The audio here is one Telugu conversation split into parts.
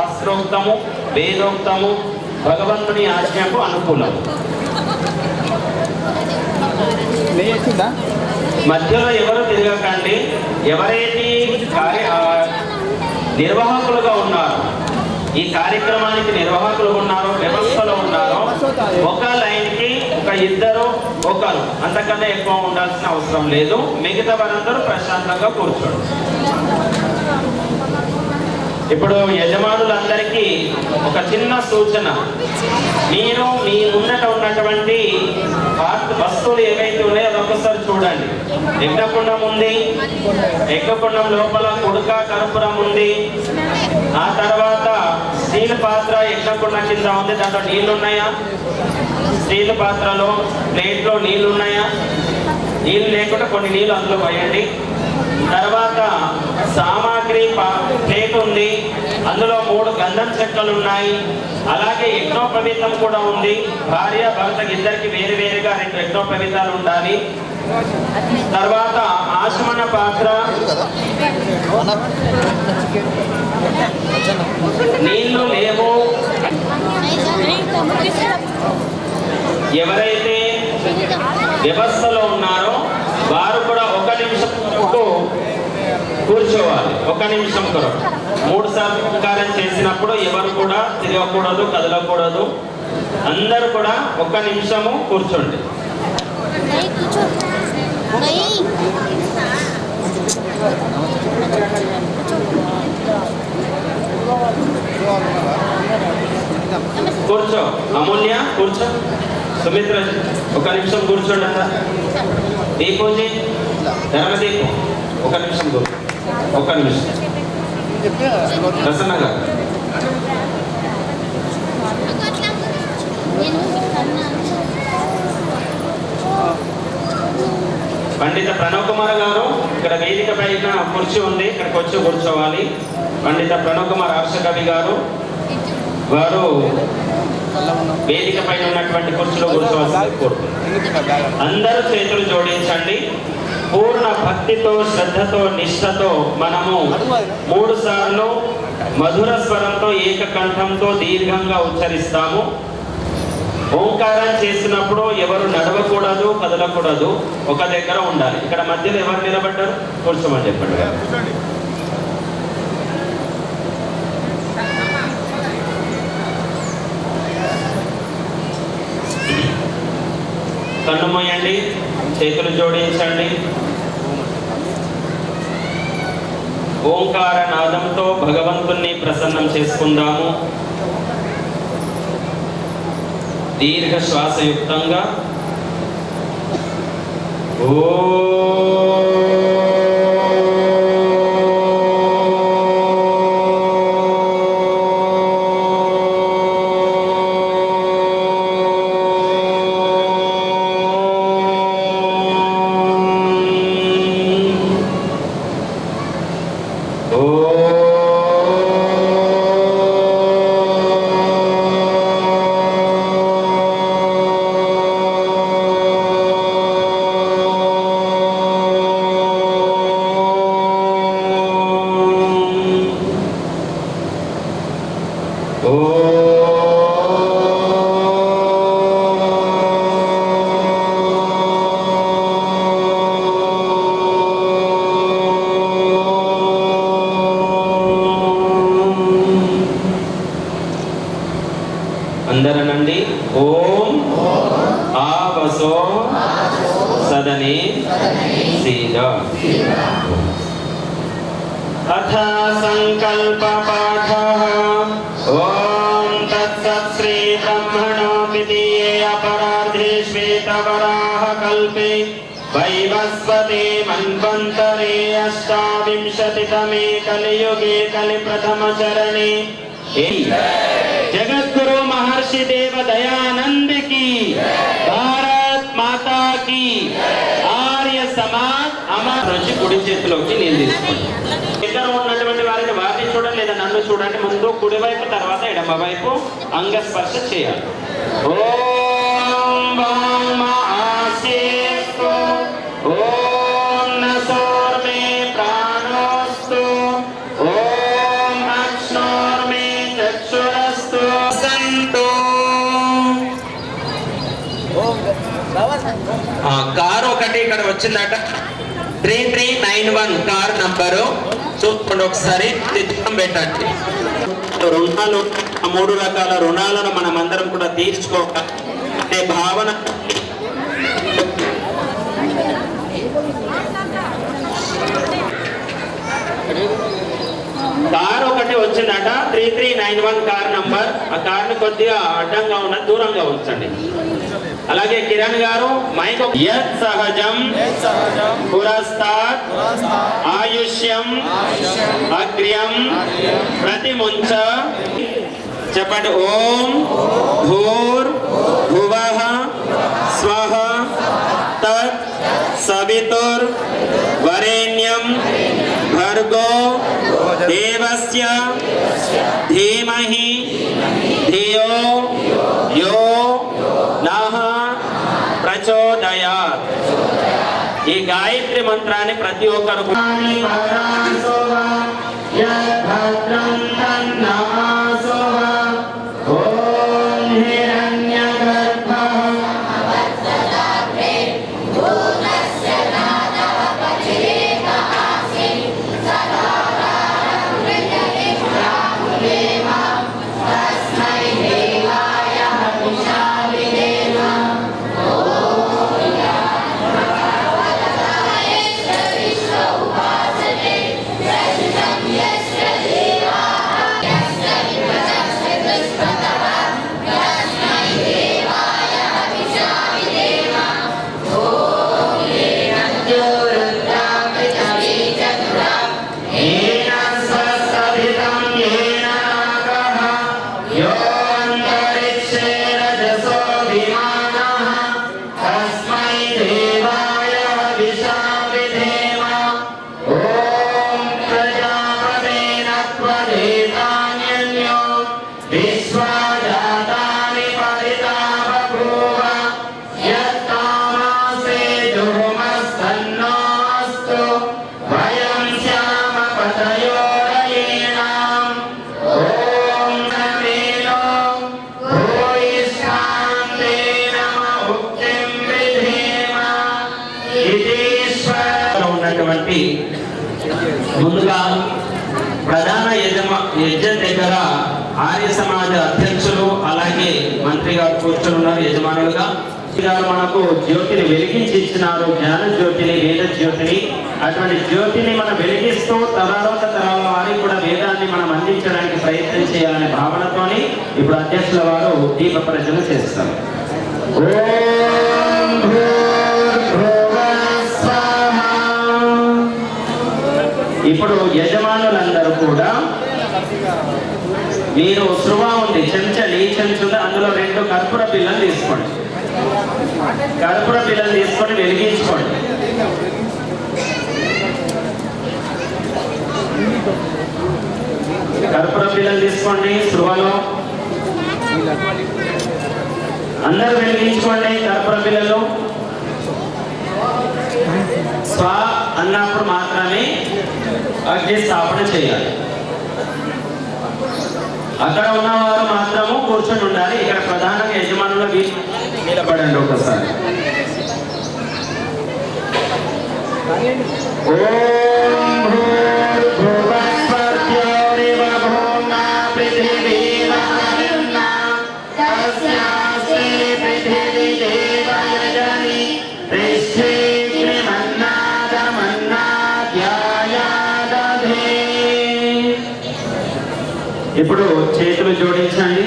శాస్త్రోక్తము, వేదోక్తము, భగవంతుని ఆజ్ఞకు అనుకూలము. మధ్యలో ఎవరు తిరగకండి. ఎవరైతే నిర్వాహకులుగా ఉన్నారో, ఈ కార్యక్రమానికి నిర్వాహకులు ఉన్నారో, వ్యవస్థలో ఉన్నారో, ఒక లైన్కి ఒక ఇద్దరు ఒకరు, అంతకన్నా ఎక్కువ ఉండాల్సిన అవసరం లేదు. మిగతా వారందరూ ప్రశాంతంగా కూర్చోండి. ఇప్పుడు యజమానులందరికీ ఒక చిన్న సూచన. మీరు మీ ముందట ఉన్నటువంటి వస్తువులు ఏవైతే ఉన్నాయో అదొకసారి చూడండి. యజ్ఞకుండం ఉంది, యజ్ఞకుండం లోపల కుడుక కర్పూరం ఉంది. ఆ తర్వాత స్టీల్ పాత్ర యజ్ఞకుండం కింద ఉంది, దాంట్లో నీళ్లు ఉన్నాయా? స్టీల్ పాత్రలో ప్లేట్లో నీళ్లు ఉన్నాయా? నీళ్ళు లేకుండా కొన్ని నీళ్ళు అందులో పోయండి. తర్వాత సామాగ్రి ప్లేట్ ఉంది, అందులో 3 గంధం చెక్కలు ఉన్నాయి. అలాగే యజ్ఞోపవీతం కూడా ఉంది. భార్య భర్తకి ఇద్దరికి వేరువేరుగా 2 యజ్ఞోపవీతాలు ఉండాలి. తర్వాత ఆచమన పాత్ర, నీళ్లు లేవు. ఎవరైతే వ్యవస్థలో ఉన్నారో వారు కూడా 1 నిమిషం కూర్చోవాలి. 1 నిమిషం కొరకు 3 సార్లు ఉపకారం చేసినప్పుడు ఎవరు కూడా తిరగకూడదు, కదలకూడదు. అందరూ కూడా 1 నిమిషము కూర్చోండి. కూర్చో అమూల్య, కూర్చో. సుమిత్ర 1 నిమిషం కూర్చోండి. అంతా దీపోజీ, ధర్మదీపం 1 నిమిషం కూర్చో. 1 నిమిషం. ప్రసన్న గారు పండిత ప్రణవ్ కుమార్ గారు ఇక్కడ వేదిక పైన కుర్చీ ఉంది, ఇక్కడికి వచ్చి కూర్చోవాలి. పండిత ప్రణవ్ కుమార్ హర్షకవి గారు వారు వేదిక పైన ఉన్నటువంటి కుర్చీలో కూర్చోవాల్సింది కోరుతున్నారు. అందరూ చేతులు జోడించండి. పూర్ణ భక్తితో, శ్రద్ధతో, నిష్ఠతో మనము 3 సార్లు మధుర స్వరంతో, ఏకకంఠంతో దీర్ఘంగా ఉచ్చరిస్తాము. ఓంకారం చేసినప్పుడు ఎవరు నడవకూడదు, కదలకూడదు, ఒక దగ్గర ఉండాలి. ఇక్కడ మధ్యలో ఎవరు నిలబడ్డారు? కూర్చోమని చెప్పండి. కన్ను మూయండి, చేతులు జోడించండి. ఓంకార నాదంతో భగవంతుణ్ణి ప్రసన్నం చేసుకుందాము. దీర్ఘ శ్వాసయుక్తంగా అందరనండి. ఓం ఆవసో సదనే సీద. అథ సంకల్ప పాఠః. ఓం తత్సత్ శ్రీ బ్రహ్మణో విదీయే అపరాధే శ్వేతవరాహ కల్పే వైవస్వతే మన్వంతరే అష్టావింశతితమే కలియుగే కలి ప్రథమ చరణే जगद्गुरु महर्षि देव दयानंद की, भारत माता की, आर्य समाज अमर నుంచి కుడి చేతిలోకి నీళ్ళు తీసుకోండి. ఇద్దరు ఉన్నటువంటి వారిని వారిని చూడండి లేదా నన్ను చూడండి. ముందు కుడి వైపు, తర్వాత ఎడమ వైపు అంగస్పర్శ చేయాలి. ఓం భౌమ ఆసేస్తు, ఓం నసోర్మే ప్రాణోస్తు, ఓం అక్ష్ణోర్మే కారు ఒకటి ఇక్కడ వచ్చిందట 3391 కారు నంబరు చూసుకోండి ఒకసారి, పెట్టండి. రుణాలు 3 రకాల రుణాలను మనం అందరం కూడా తీర్చుకోవాలనే భావన కారు ఒకటి వచ్చిందట 3391 కార్ నంబర్. ఆ కార్ని కొద్దిగా అడ్డంగా ఉన్న దూరంగా ఉంచండి. అలాగే కిరణ్ గారు మైక్ యత్ సహజం పురస్తాత్ ఆయుష్యం అగ్ర్యం ప్రతిముంచ చెప్పండి. ఓం భూర్ భువః స్వః తత్ సవితుర్ వరేణ్యం భర్గో దేవస్య ధీమహి ధియో యో నః ప్రచోదయాత్. ఈ గాయత్రి మంత్రాన్ని ప్రతి ఒక్కరు ఉన్నటువంటి ముందుగా ప్రధాన యజ్ఞ దగ్గర ఆర్య సమాజ అధ్యక్షులు అలాగే మంత్రి గారు కూర్చొని ఉన్నారు యజమానులుగా. గారు మనకు జ్యోతిని వెలిగించి ఇచ్చినారు, జ్ఞాన జ్యోతిని, వేద జ్యోతిని. అటువంటి జ్యోతిని మనం వెలిగిస్తూ తరాల వారికి కూడా వేదాన్ని మనం అందించడానికి ప్రయత్నం చేయాలనే భావనతోని ఇప్పుడు అధ్యక్షుల వారు దీప ప్రజలు చేస్తారు. ఇప్పుడు యజమానులందరూ కూడా మీరు శృవ ఉంది, చెంచలు, ఈ చెంచులు, అందులో 2 కర్పూర బిళ్ళలు తీసుకోండి. కర్పూర బిళ్ళలు తీసుకొని వెలిగించుకోండి. కర్పూర బిళ్ళలు తీసుకోండి. శృవలో అందరూ వెలిగించుకోండి. కర్పూర బిళ్ళలు స్వ అన్నప్పుడు మాత్రమే అగ్ని స్థాపన చేయాలి. అక్కడ ఉన్నవారు మాత్రము కూర్చొని ఉండాలి. ఇక్కడ ప్రధానంగా యజమానుల నిలబడండి ఒకసారి. ఇప్పుడు చేతులు జోడించండి.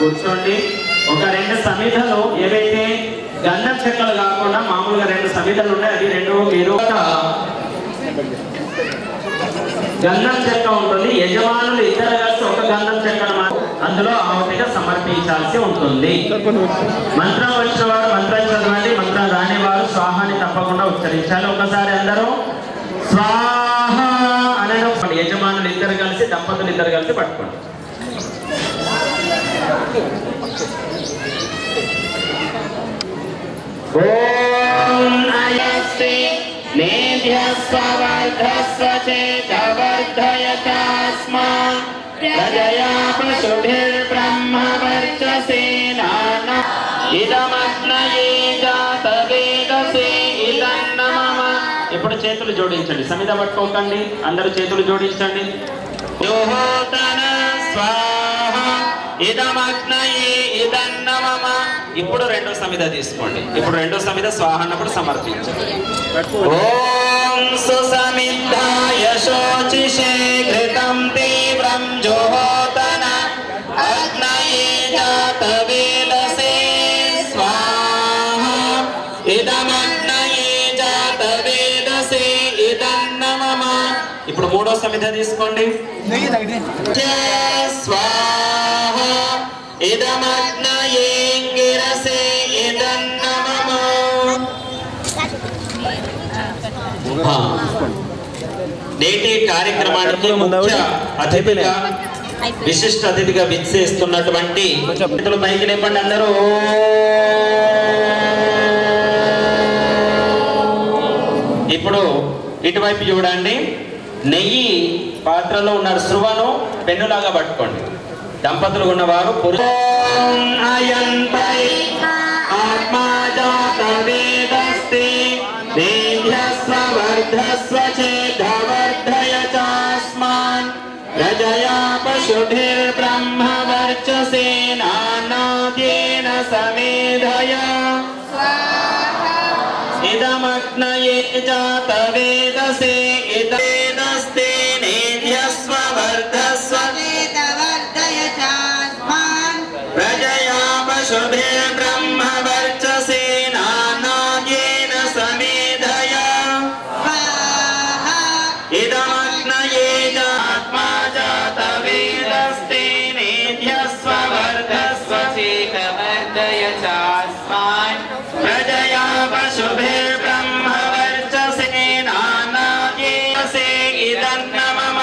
కూర్చోండి. ఒక 2 సమిధలు ఏవైతే గంధం చెక్కలు కాకుండా మామూలుగా 2 సమిధలు ఉన్నాయి. అది 2 మీరు గంధం చెక్క ఉంటుంది. యజమానులు ఇద్దరు కలిసి ఒక గంధం చెక్కను అందులో ఆహుతిగా సమర్పించాల్సి ఉంటుంది. మంత్రం వచ్చిన వారు మంత్రం చదవండి. మంత్రం రాని వారు స్వాహాని తప్పకుండా ఉచ్చరించాలి. ఒకసారి అందరూ స్వాహ అనే స్వాహను యజమానులు ఇద్దరు కలిసి దంపతులు ఇద్దరు కలిసి పట్టుకోండి. ఓం అయస్తి నేభ్యస్వ వర్ధస్వ చేతవర్ధయతాస్మాన్ ప్రజయా పశుభిర్బ్రహ్మ వర్చసేనాన ఇదమగ్నయే జాతవేదసే ఇదన్నమమ. ఇప్పుడు చేతులు జోడించండి, సమిధ పట్టుకోకండి, అందరూ చేతులు జోడించండి. యోహోతన స్వాహ ఇదమగ్నయే ఇదన్నమమ. ఇప్పుడు రెండో సమిధ తీసుకోండి. ఇప్పుడు రెండో సమిధ స్వాహ అన్నప్పుడు సమర్పించండి. ఓం సుసమిద్ధాయ శోచిషే ఘృతం తీవ్రం జోహోతన అగ్నయే జాతవేదసే స్వాహ ఇదమగ్నయే జాతవేదసే ఇదన్నమమ. ఇప్పుడు మూడో సమిధ తీసుకోండి. స్వాహ ఇదమగ్నయే గిరసే ఇదన్నమమ. నేటి కార్యక్రమానికి ముఖ్య అతిథిగా విశిష్ట అతిథిగా విచ్చేస్తున్నటువంటి పైకి లేపండి అందరూ. ఇప్పుడు ఇటువైపు చూడండి. నెయ్యి పాత్రలో ఉన్న శృవను పెన్నులాగా పట్టుకోండి. దంపతులు ఉన్నవారు ఆత్మాజాతవేదస్తే దేభ్యస్వ వర్ధస్వ చేతవర్ధయతాస్మాన్ ప్రజయా పశుభిర్బ్రహ్మ వర్చసేనానాద్యేన సమేధయా ఇదమగ్నయే జాతవేదసే ఇదేనస్తే నేభ్యస్వ వర్ధస్వ చేతవర్ధయతాస్మాన్ ప్రజయా పశుభిర్బ్రహ్మ వర్చసేనానాద్యేన సమేధయా ఇదమగ్నయే జాత్మాజాతవేదస్తే నేభ్యస్వ వర్ధస్వ చేతవర్ధయతాస్మాన్ ప్రజయా పశుభిర్బ్రహ్మ వర్చసేనానాద్యేసే ఇదన్నమమ.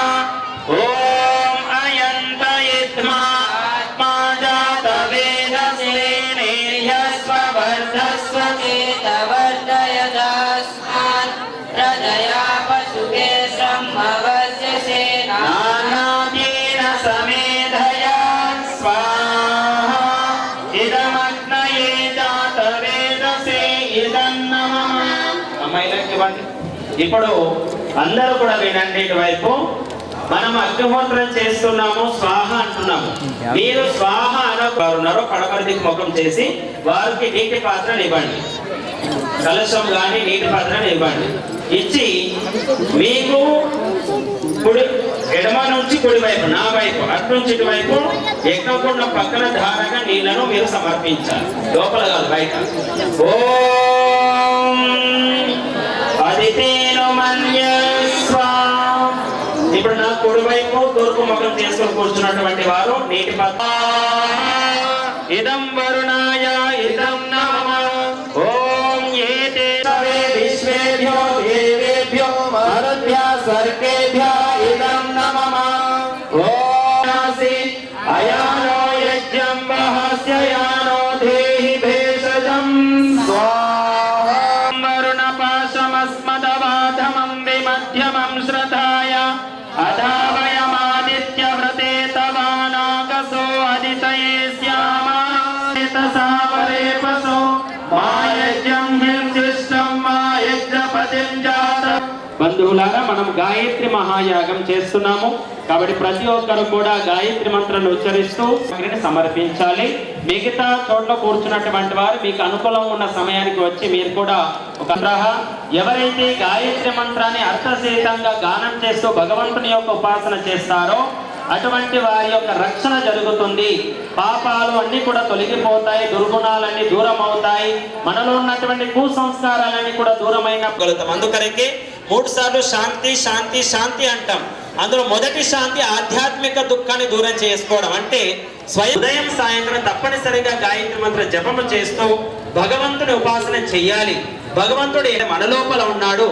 ఓం అయంత ఇద్మాత్మాజాతవేదస్తే నేభ్యస్వ వర్ధస్వ చేతవర్ధయతాస్మాన్ ప్రజయా పశుభిర్బ్రహ్మ వర్చసేనానాద్యేన సమేధయా స్వాహ ఇదమగ్నయే జాతవేదసే ఇదన్నమమ. అమ్మాయిలకి ఇవ్వండి. ఇప్పుడు అందరూ కూడా వినండి. ఇటువైపు మనం అగ్నిహోత్రం చేస్తున్నాము, స్వాహ అంటున్నాము. మీరు స్వాహ అనగారున్నారో పడమరిదికి ముఖం చేసి వారికి నీటి పాత్రను ఇవ్వండి. కలశం కానీ నీటి పాత్రను ఇవ్వండి. ఇచ్చి మీకు కుడి ఎడమ నుంచి కుడి వైపు, నా వైపు, అటు నుంచి ఇటువైపు ఎక్కకుండా పక్కన ధారగా నీళ్లను మీరు సమర్పించాలి. లోపల కాదు, బయట. ఓం అదితేను మన్యస్వ. ఇప్పుడు నా కుడి వైపు తూర్పు ముఖం చేసుకొని కూర్చున్నటువంటి వారు నీటి పాత్ర. ఇదం వరుణాయ ఇదం నమః. ఓం ఏతే విశ్వేభ్యో దేవేభ్యో మరుద్భ్యః స్వర్గేభ్యః ఇదం నమః. ఓం అయానో యజ్ఞం వహస్యయానో దేహి భేషజం స్వాహ. వరుణపాశమస్మదవాధమం విమధ్యమం శ్రద్ధాయ అధావయమాదిత్యవ్రతే తవానాకసో అదితయే శ్యామ సావరేపసో మాయజ్ఞం హింసిష్టం మాయజ్ఞపతిం జాత. బంధువులారా, మనం గాయత్రి మహాయాగం చేస్తున్నాము కాబట్టి ప్రతి ఒక్కరు కూడా గాయత్రి మంత్రాన్ని ఉచ్చరిస్తూ సమర్పించాలి. మిగతా చోట్ల కూర్చున్నటువంటి వారు మీకు అనుకూలం ఉన్న సమయానికి వచ్చి మీరు కూడా ఒక ఎవరైతే గాయత్రి మంత్రాన్ని అర్థసహితంగా గానం చేస్తూ భగవంతుని యొక్క ఉపాసన చేస్తారో అటువంటి వారి యొక్క రక్షణ జరుగుతుంది. పాపాలు అన్ని కూడా తొలగిపోతాయి, దుర్గుణాలన్నీ దూరం అవుతాయి, మనలో ఉన్నటువంటి కుసంస్కారాలన్నీ కూడా దూరమైన గలుగుతాం. అందుకనే 3 సార్లు శాంతి శాంతి శాంతి అంటాం. అందులో మొదటి శాంతి ఆధ్యాత్మిక దుఃఖాన్ని దూరం చేసుకోవడం. అంటే ఉదయం సాయంత్రం తప్పనిసరిగా గాయత్రి మంత్ర జపము చేస్తూ భగవంతుని ఉపాసన చెయ్యాలి. భగవంతుడు మన లోపల ఉన్నాడు.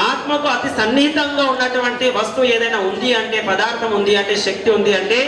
ఆత్మకు అతి సన్నిహితంగా ఉన్నటువంటి వస్తువు ఏదైనా ఉంది అంటే, పదార్థం ఉంది అంటే, శక్తి ఉంది అంటే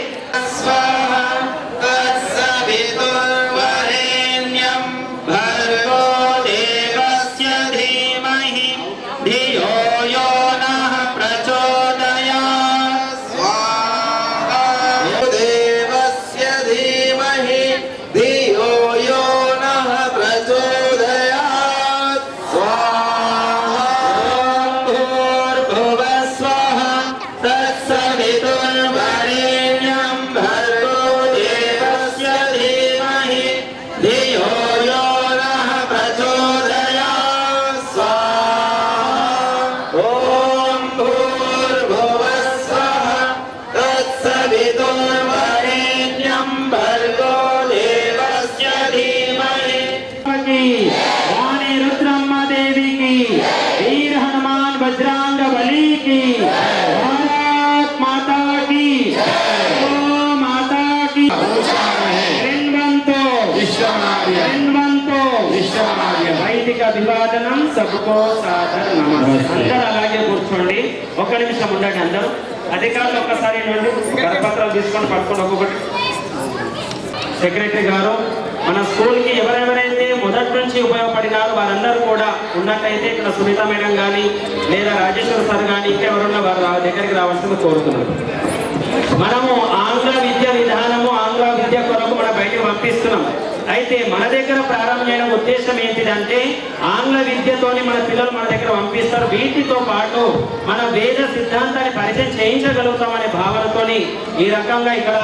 అభివాదనం సభకో సాదర నమస్తే. అందరూ అలాగే కూర్చోండి, ఒక నిమిషం ఉండండి అందరూ. అధికారులు ఒక్కసారి కరపత్రాలు తీసుకొని పట్టుకోండి ఒక్కొక్కటి. సెక్రటరీ గారు, మన స్కూల్కి ఎవరెవరైతే మొదటి నుంచి ఉపయోగపడినారో వారందరూ కూడా ఉన్నట్టయితే ఇక్కడ సునీత మేడం కానీ లేదా రాజేశ్వర సార్ కానీ ఇంకెవరున్నా వారు దగ్గరికి రావాల్సింది కోరుతున్నారు. మనము ఆంగ్ల విద్య విధానము, ఆంగ్ల విద్య కొరకు మనం బయటకు పంపిస్తున్నాం. అయితే మన దగ్గర ప్రారంభం చేయడం ఉద్దేశం ఏంటిదంటే, ఆంగ్ల విద్యతోని మన పిల్లలు మన దగ్గర పంపిస్తారు. వీటితో పాటు మన వేద సిద్ధాంతాన్ని పరిచయం చేయించగలుగుతామనే భావనతోని ఈ రకంగా ఇక్కడ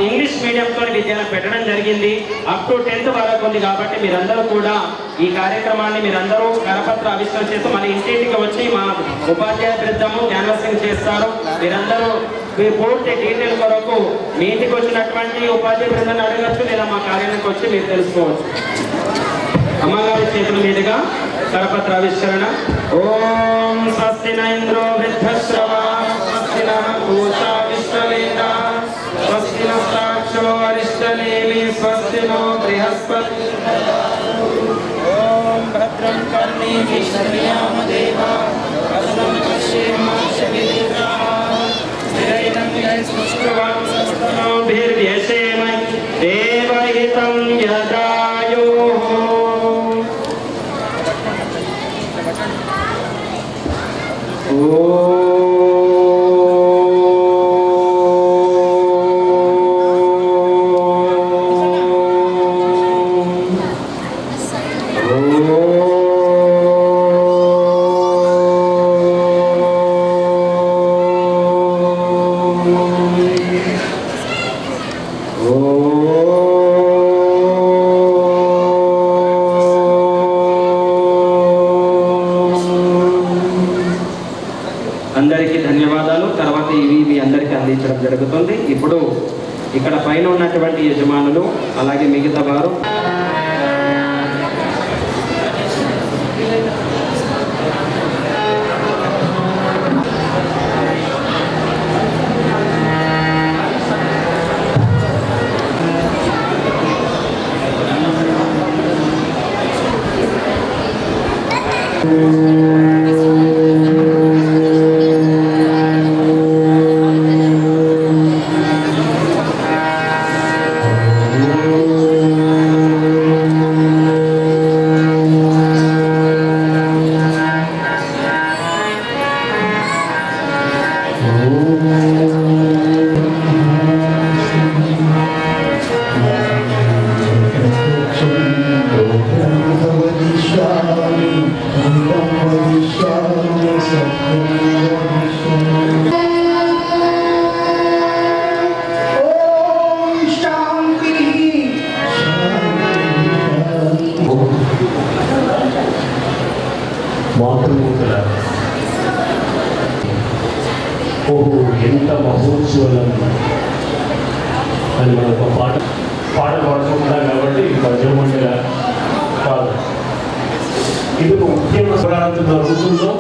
ఇంగ్లీష్ మీడియంతో విద్యను పెట్టడం జరిగింది. అప్ టు 10th వరకు ఉంది. కాబట్టి మీరందరూ కూడా ఈ కార్యక్రమాన్ని మీరందరూ కరపత్ర ఆవిష్కరణ చేస్తూ మన ఇంటింటికి వచ్చి మా ఉపాధ్యాయ బృందము క్యాన్వాసింగ్ చేస్తారు. మీరందరూ మీ పూర్తి డీటెయిల్ కొరకు మీ ఇంటికి వచ్చినటువంటి ఉపాధ్యాయ బృందాన్ని అడగచ్చు, లేదా మా కార్యాలయానికి వచ్చి మీరు తెలుసుకోవచ్చు. అమ్మగారి చేతుల మీదుగా కరపత్ర ఆవిష్కరణ. ఓం స్వస్తి న ఇంద్రో వృద్ధశ్రవా స్వస్తి న పూషా విశ్వవేదా స్వస్తి నక్షో అరిష్టనేమి స్వస్తి నో బృహస్పతి. ఓం భద్రం కర్ణేమి శ్రేయామ దేవా భద్రం పశ్యేమాక్షవిదితా దేవహితం యదాయోః. అందరికీ ధన్యవాదాలు. తర్వాత ఇవి మీ అందరికీ అందించడం జరుగుతుంది. ఇప్పుడు ఇక్కడ పైన ఉన్నటువంటి యజమానులు అలాగే మిగతా వారు మాతృమూర్తుల ఓహో ఎంత మహోత్సవం అని మనం ఒక పాట పాడుకుంటున్నాం. కాబట్టి భజన మండల కాదు, ఇది ఒక ముఖ్యమైన పురాణంతున్న రోజుల్లో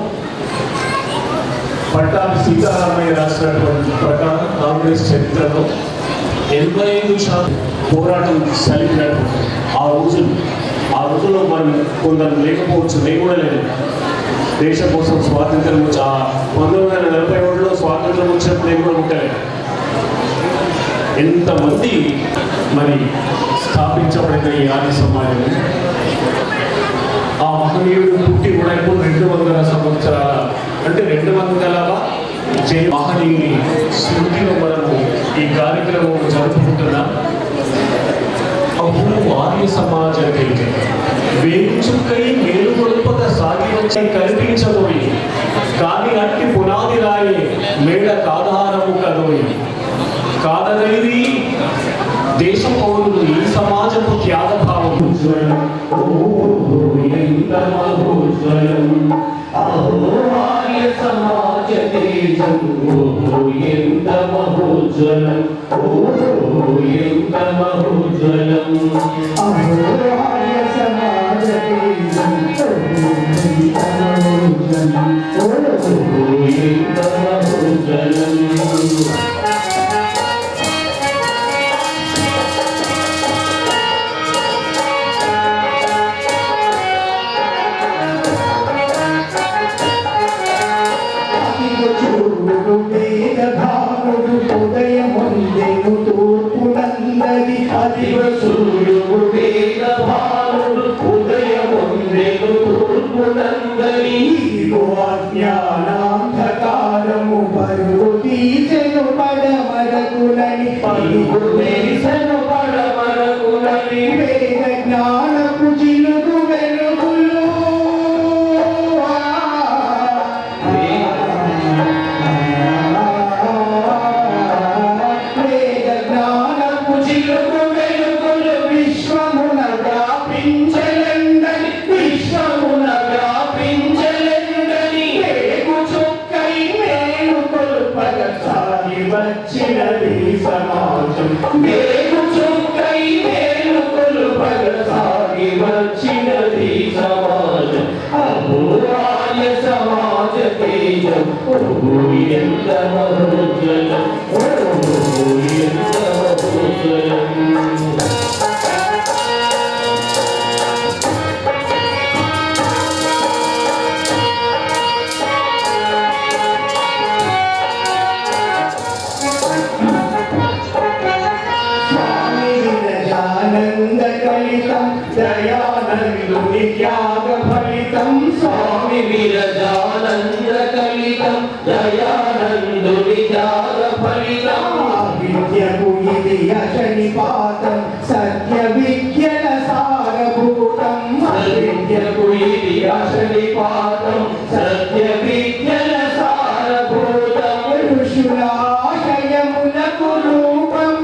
పట్టాభి సీతారామయ్య రాసినటువంటి ప్రకారం కాంగ్రెస్ చరిత్రలో 85% పోరాటం సాగినటువంటి ఆ రోజులు ఆ రోజుల్లో మనం కొందరు లేకపోవచ్చు, నేను కూడా లేదు. దేశం కోసం స్వాతంత్రం 1941లో స్వాతంత్రం వచ్చినప్పుడు నేను కూడా పుట్టలేదు. ఎంతమంది మరి స్థాపించబడిన ఈ ఆది సమాజం, ఆ మహనీయుడు పుట్టి కూడా ఇప్పుడు 200 సంవత్సరాల అంటే 200వ మహనీయుని స్మృతిలో మనము ఈ కార్యక్రమం జరుపుకుంటున్నాం. అప్పుడు ఆర్య సమాజానికి వేచుకై మేలు కొలుపక సాగి వచ్చి కల్పించబోయి కానీ అట్టి పునాది రాయి మేడ కాధారము కదోయి కాదనేది దేశ పౌరులు ఈ సమాజపు త్యాగభావం. సమాజ తేజం ఎంత మహోజ్వలం, ఎంత మహోజ్వలం. సమాజ తేజం ఎంత మహోజ్వలం. ఉదయముందెను తూర్పునందది అదివ సూర్యుడు వేద భానుడు ఉదయముందెను తూర్పునందది అజ్ఞానాంధకారము పరుగు తీసెను పడమరకులని పరుగు తీసెను పడమరకులని వేద జ్ఞానపు జిలుగు వెలుగులు వచ్చినది సమాజం. వేగు చుక్కై వేలు కొలుపగ సాగి వచ్చినది సమాజం. అహోరాయ సమాజ తేజం ఎంత మహోజ్వలం, ఎంత మహోజ్వలం. దయానందుని త్యాగ ఫలితం స్వామి విరజానంద కలితం దయానందుని త్యాగ ఫలితం. విద్యకు ఇది అశనిపాతం సత్య విద్యల సారభూతం. విద్యకు ఇది అశనిపాతం సత్య విద్యల సారభూతం. ఋషులాశయములకు రూపం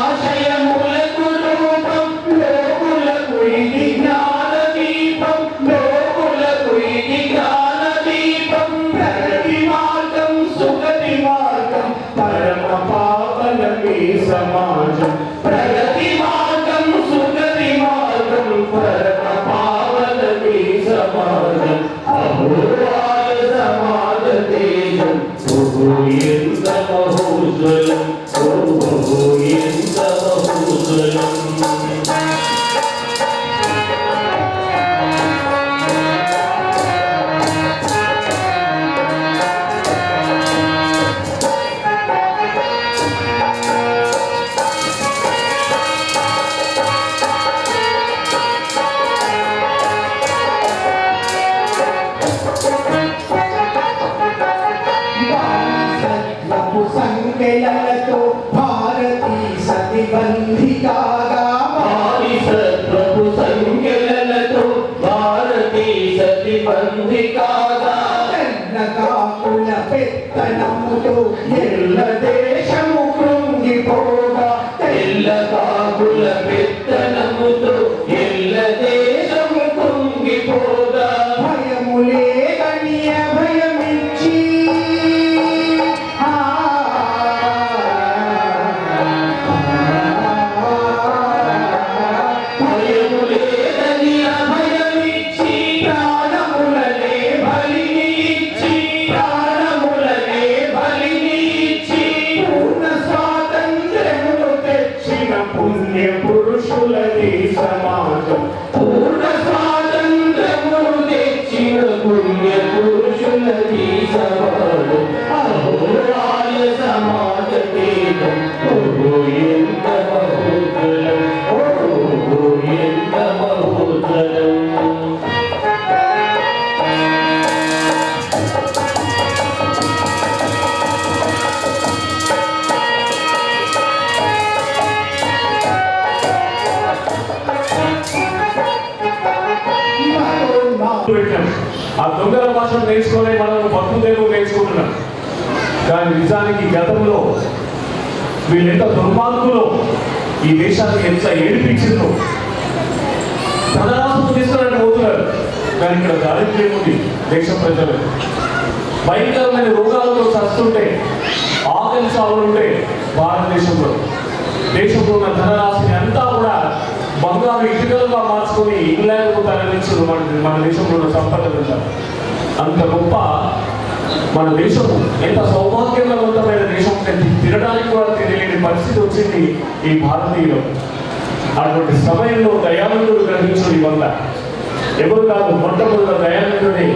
ఋషులాశయములకు రూపం. లోకులకు ఇది జ్ఞాన దీపం, లోకులకు ఇది జ్ఞాన దీపం. ప్రగతి మార్గం సుగతి మార్గం పరమ పావనమే సమాజం. ప్రగతి మార్గం సుగతి మార్గం పరమ పావనమే సమాజం. అహోరాయ సమాజ తేజం ఎంత మహోజ్వలం, ఎంత మహోజ్వలం. సంఖ్యలతో భారతీ సతి బంధికాగా ప్రభు సంఖ్యలతో భారతీ సతి బంధికాగా కాకుల పెత్తనముతో ఎల్ల దేశము కృంగిపోగా ఎల్ల కాకుల పెత్తనముతో ఎల్ల దేశము కృంగిపోగా భయములే గణ్య భయమిచ్చి ప్రాణములనే బలిచ్చి ఆ దొంగల భాషను నేర్చుకునే మనం బతుకుదేరు నేర్చుకుంటున్నాం. కానీ నిజానికి గతంలో వీళ్ళెంత దుర్మార్గులో ఈ దేశాన్ని ఎంత ఏడిపించిందో. ధనరాశులు తీసుకున్నట్టు పోతున్నారు, కానీ ఇక్కడ దారిద్ర్యం ఉంది. దేశ ప్రజలు భయంకరమైన రోగాలతో చస్తుంటే, ఆకలి సాగులుంటే భారతదేశంలో ఉన్న ధనరాశిని అంతా కూడా బంగారు ఇటుకలుగా మార్చుకొని ఇంగ్లాండ్కు తరలించారు. మన దేశంలో ఉన్న సంపద అంత గొప్ప మన దేశము, ఎంత సౌభాగ్యవంతమైన దేశం. తినడానికి కూడా తెలియని పరిస్థితి వచ్చింది ఈ భారతీయులు. అటువంటి సమయంలో దయానందుడు గ్రహించడం ఇవల్ల ఎవరు కాదు, మొట్టమొదటి దయానందుడిని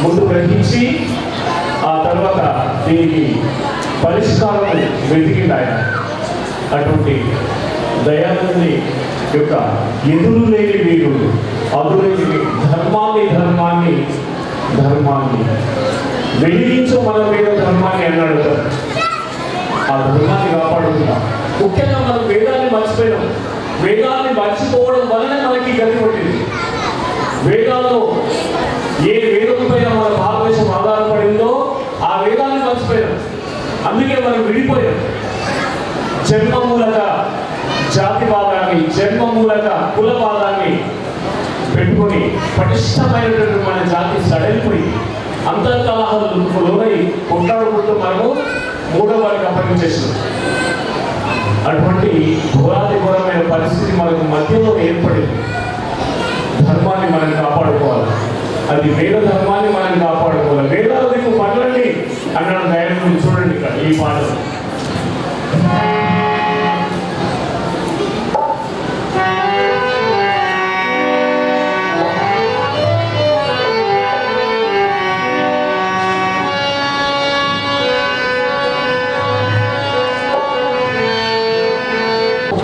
ముందు గ్రహించి ఆ తర్వాత దీనికి పరిష్కారం వెతికింది ఆయన. అటువంటి దయానందుని యొక్క ఎదురు లేని వీరుడు, అదులేని ధర్మాన్ని వెలిగించు మన వేద ధర్మాన్ని అన్నాడు. ఆ ధర్మాన్ని కాపాడుతున్నాం. ముఖ్యంగా మనం వేదాన్ని మర్చిపోయినాం. వేదాన్ని మర్చిపోవడం వలన మనకి గతి పట్టింది. వేదాల్లో ఏ వేదం పైన మన భారతదేశం ఆధారపడిందో ఆ వేదాన్ని మర్చిపోయాం. అందుకే మనం విడిపోయాం. జన్మమూలక జాతివాదాన్ని, జన్మమూలక కులవాదాన్ని పెట్టుకొని పటిష్టమైనటువంటి మన జాతి సడలిపోయి అంతర్కలహాలకు లోనై కొట్లాడుకుంటూ మనము మూడో వారికి అప్పగించేస్తున్నాం. అటువంటి ఘోరాతిఘోరమైన పరిస్థితి మనకు మధ్యలో ఏర్పడింది. ధర్మాన్ని మనం కాపాడుకోవాలి. అది వేద ధర్మాన్ని మనం కాపాడుకోవాలి. వేదాలు నీకు పనులండి అన్నాడు దయానందుడు. చూడండి ఇక్కడ ఈ పాటలు.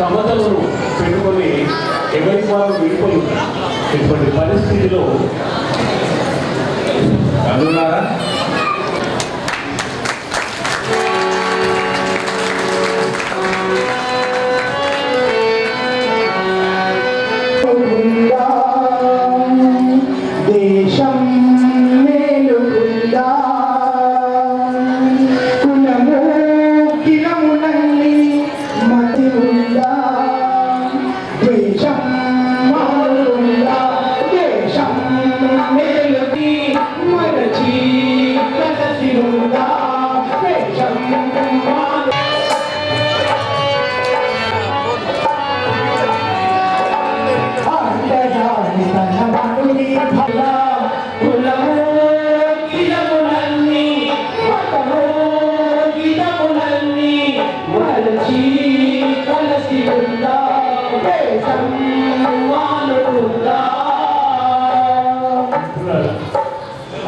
సమతలను పెట్టుకొని ఎవరికి వారు విడిపోయి ఇటువంటి పరిస్థితిలో అనున్నారా? దేశం మేలుకుందా, కులము కిలములన్నీ మతి ఉందా, దేశం మారుందా, దేశం మేలుకి మరచి కలసి ఉందా, దేశం అంతదాని తనమనుని భల కులము కిలములన్నీ మతము గిదములన్నీ మరచి కలసి ఉందా, దేశం మానుకుందా.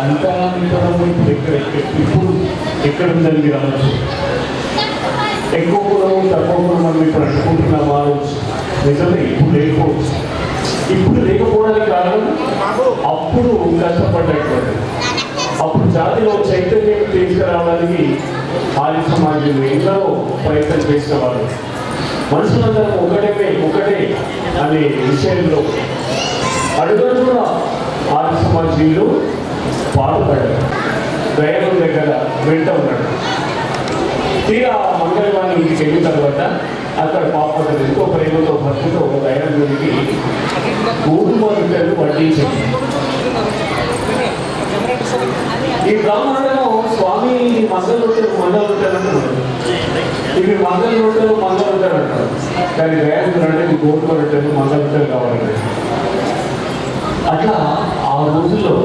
అంతరాంతరము ఇప్పుడు ఎక్కడ ఉందని మీరు అనొచ్చు. ఎక్కువ కులము తక్కువ కులం మనం ఇప్పుడు అనుకుంటున్నాం ఆలోచన. నిజమే, ఇప్పుడు లేకపోవచ్చు. ఇప్పుడు లేకపోవడానికి కారణం అప్పుడు కష్టపడ్డటువంటి, అప్పుడు జాతిలో చైతన్యం తీసుకురావడానికి ఆర్య సమాజం ఎంతో ప్రయత్నం చేసిన వాళ్ళు. మనుషులందరూ ఒకటే అనే విషయంలో అడుగడుగునా ఆర్య సమాజంలో పాల్పడ్డారు. దయానంద దగ్గర వెంట ఉన్నాడు. తీరా మంగళవాణి ఇంటికి వెళ్ళిన తర్వాత అక్కడ పాపం ఎంతో ప్రేమతో భక్తితో దయానందుడికి గోధుమ రొట్టెలు వడ్డించాడు. ఈ బ్రాహ్మణులను స్వామి మంగళ రొట్టెలు అంటున్నాడు. ఇవి మంగళ రొట్టెలు అంటారు. కానీ దయానందుడు అంటే గోధుమ రొట్టెలు మంగళ రొట్టెలు కావాలంటే. అట్లా ఆ రోజుల్లో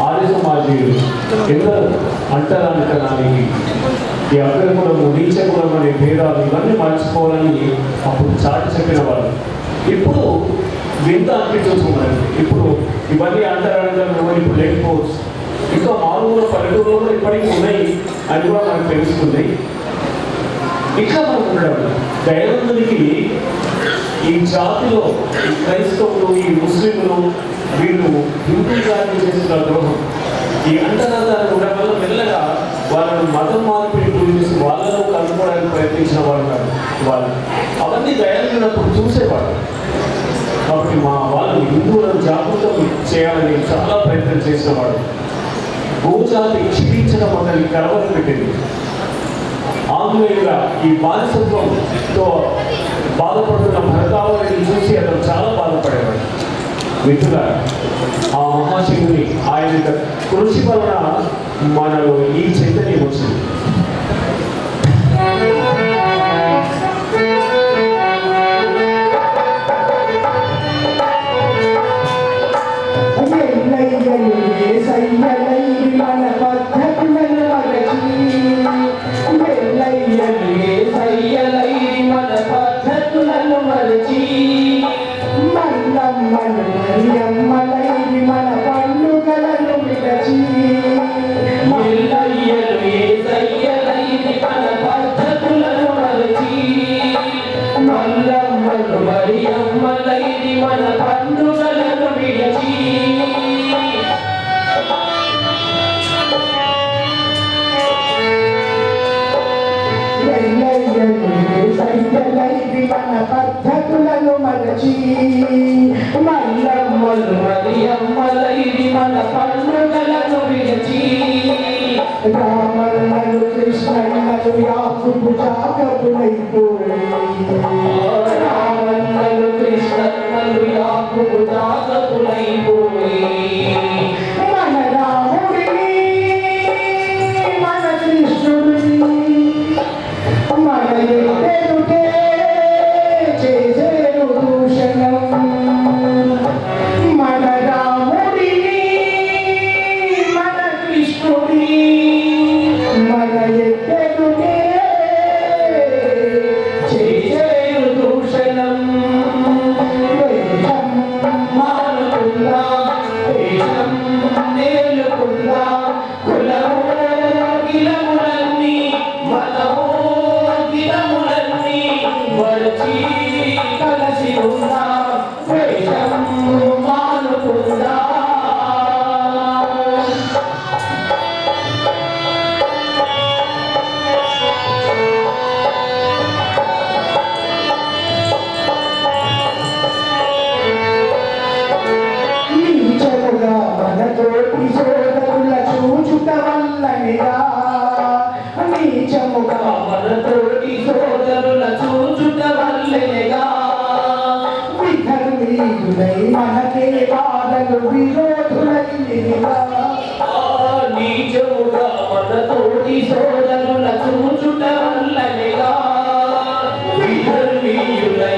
ఆర్య సమాజీయులు ఎందరో అంటరానితనానికి, ఈ అగ్రకులము నీచకులం అనే భేదాలు ఇవన్నీ మర్చిపోవాలని అప్పుడు చాటి చెప్పిన వాళ్ళు. ఇప్పుడు వింత అనిపించుకున్నారు. ఇప్పుడు ఇవన్నీ అంటరానితనం ఇప్పుడు లేకపోవచ్చు. ఇంకా మామూలు పల్లెటూరులో కూడా ఇప్పటికీ ఉన్నాయి అని కూడా మనకు తెలుస్తుంది. ఇట్లా మనం ఉండడం దైవంతునికి ఈ జాతిలో ఈ క్రైస్తవులు ఈ ముస్లింలు వీళ్ళు హిందూ జాతిని చేస్తున్న ద్రోహం ఈ అంతరాధారం ఉండడం వల్ల మెల్లగా వాళ్ళను మతం మార్పిడి గురించి వాళ్ళలో కలుపుకోవడానికి ప్రయత్నించిన వాళ్ళు కాదు వాళ్ళు అవన్నీ దయాలైనప్పుడు చూసేవాళ్ళు. కాబట్టి మా వాళ్ళు హిందువులను జాగృతం చేయాలని చాలా ప్రయత్నం చేసేవాడు. గోజాతి క్షీణించడం అన్నది కలవరం పెట్టింది. ఆంగ్లేయుల ఈ బానిసత్వంతో బాధపడుతున్న భరతావళిని చూసి అతను చాలా బాధపడేవాడు. మిత్రుల ఆ మహాశివుని ఆయన యొక్క కృషి వలన మనలో ఈ చైతన్యం వచ్చింది. పద్ధతులను మరచి మల్లమ్మలు మరియమ్మలైది మన పండుగలను విరచి రామన్నలు కృష్ణన్నలు యాకుబు జాగపులైపోయి రామన్నలు కృష్ణన్నలు యాకుబు జాగపులైపోయి మన రాముడిని మన కృష్ణుడిని మన ఎదుటే చేసేరు దూషణం మన రాముడిని మన కృష్ణుడిని మన ఎదుటే చేసేరు దూషణం మానుకున్నా నేలుకున్నా కులము గిలములన్నీ మనము గిలములన్నీ మరచి కలసి ఉన్నా వేషం మానుకున్నా నీచముగా మనతోటి సోదరుల చూచుట వల్లనిగా నీచముగా మనతోటి సోదరుల చూచుట వల్లనిగా విధర్మీయులై మనకే బాధలు విరోధులైనగా నీచముగా మనతోటి సోదరుల చూచుట వల్లనిగా విధర్మీయులై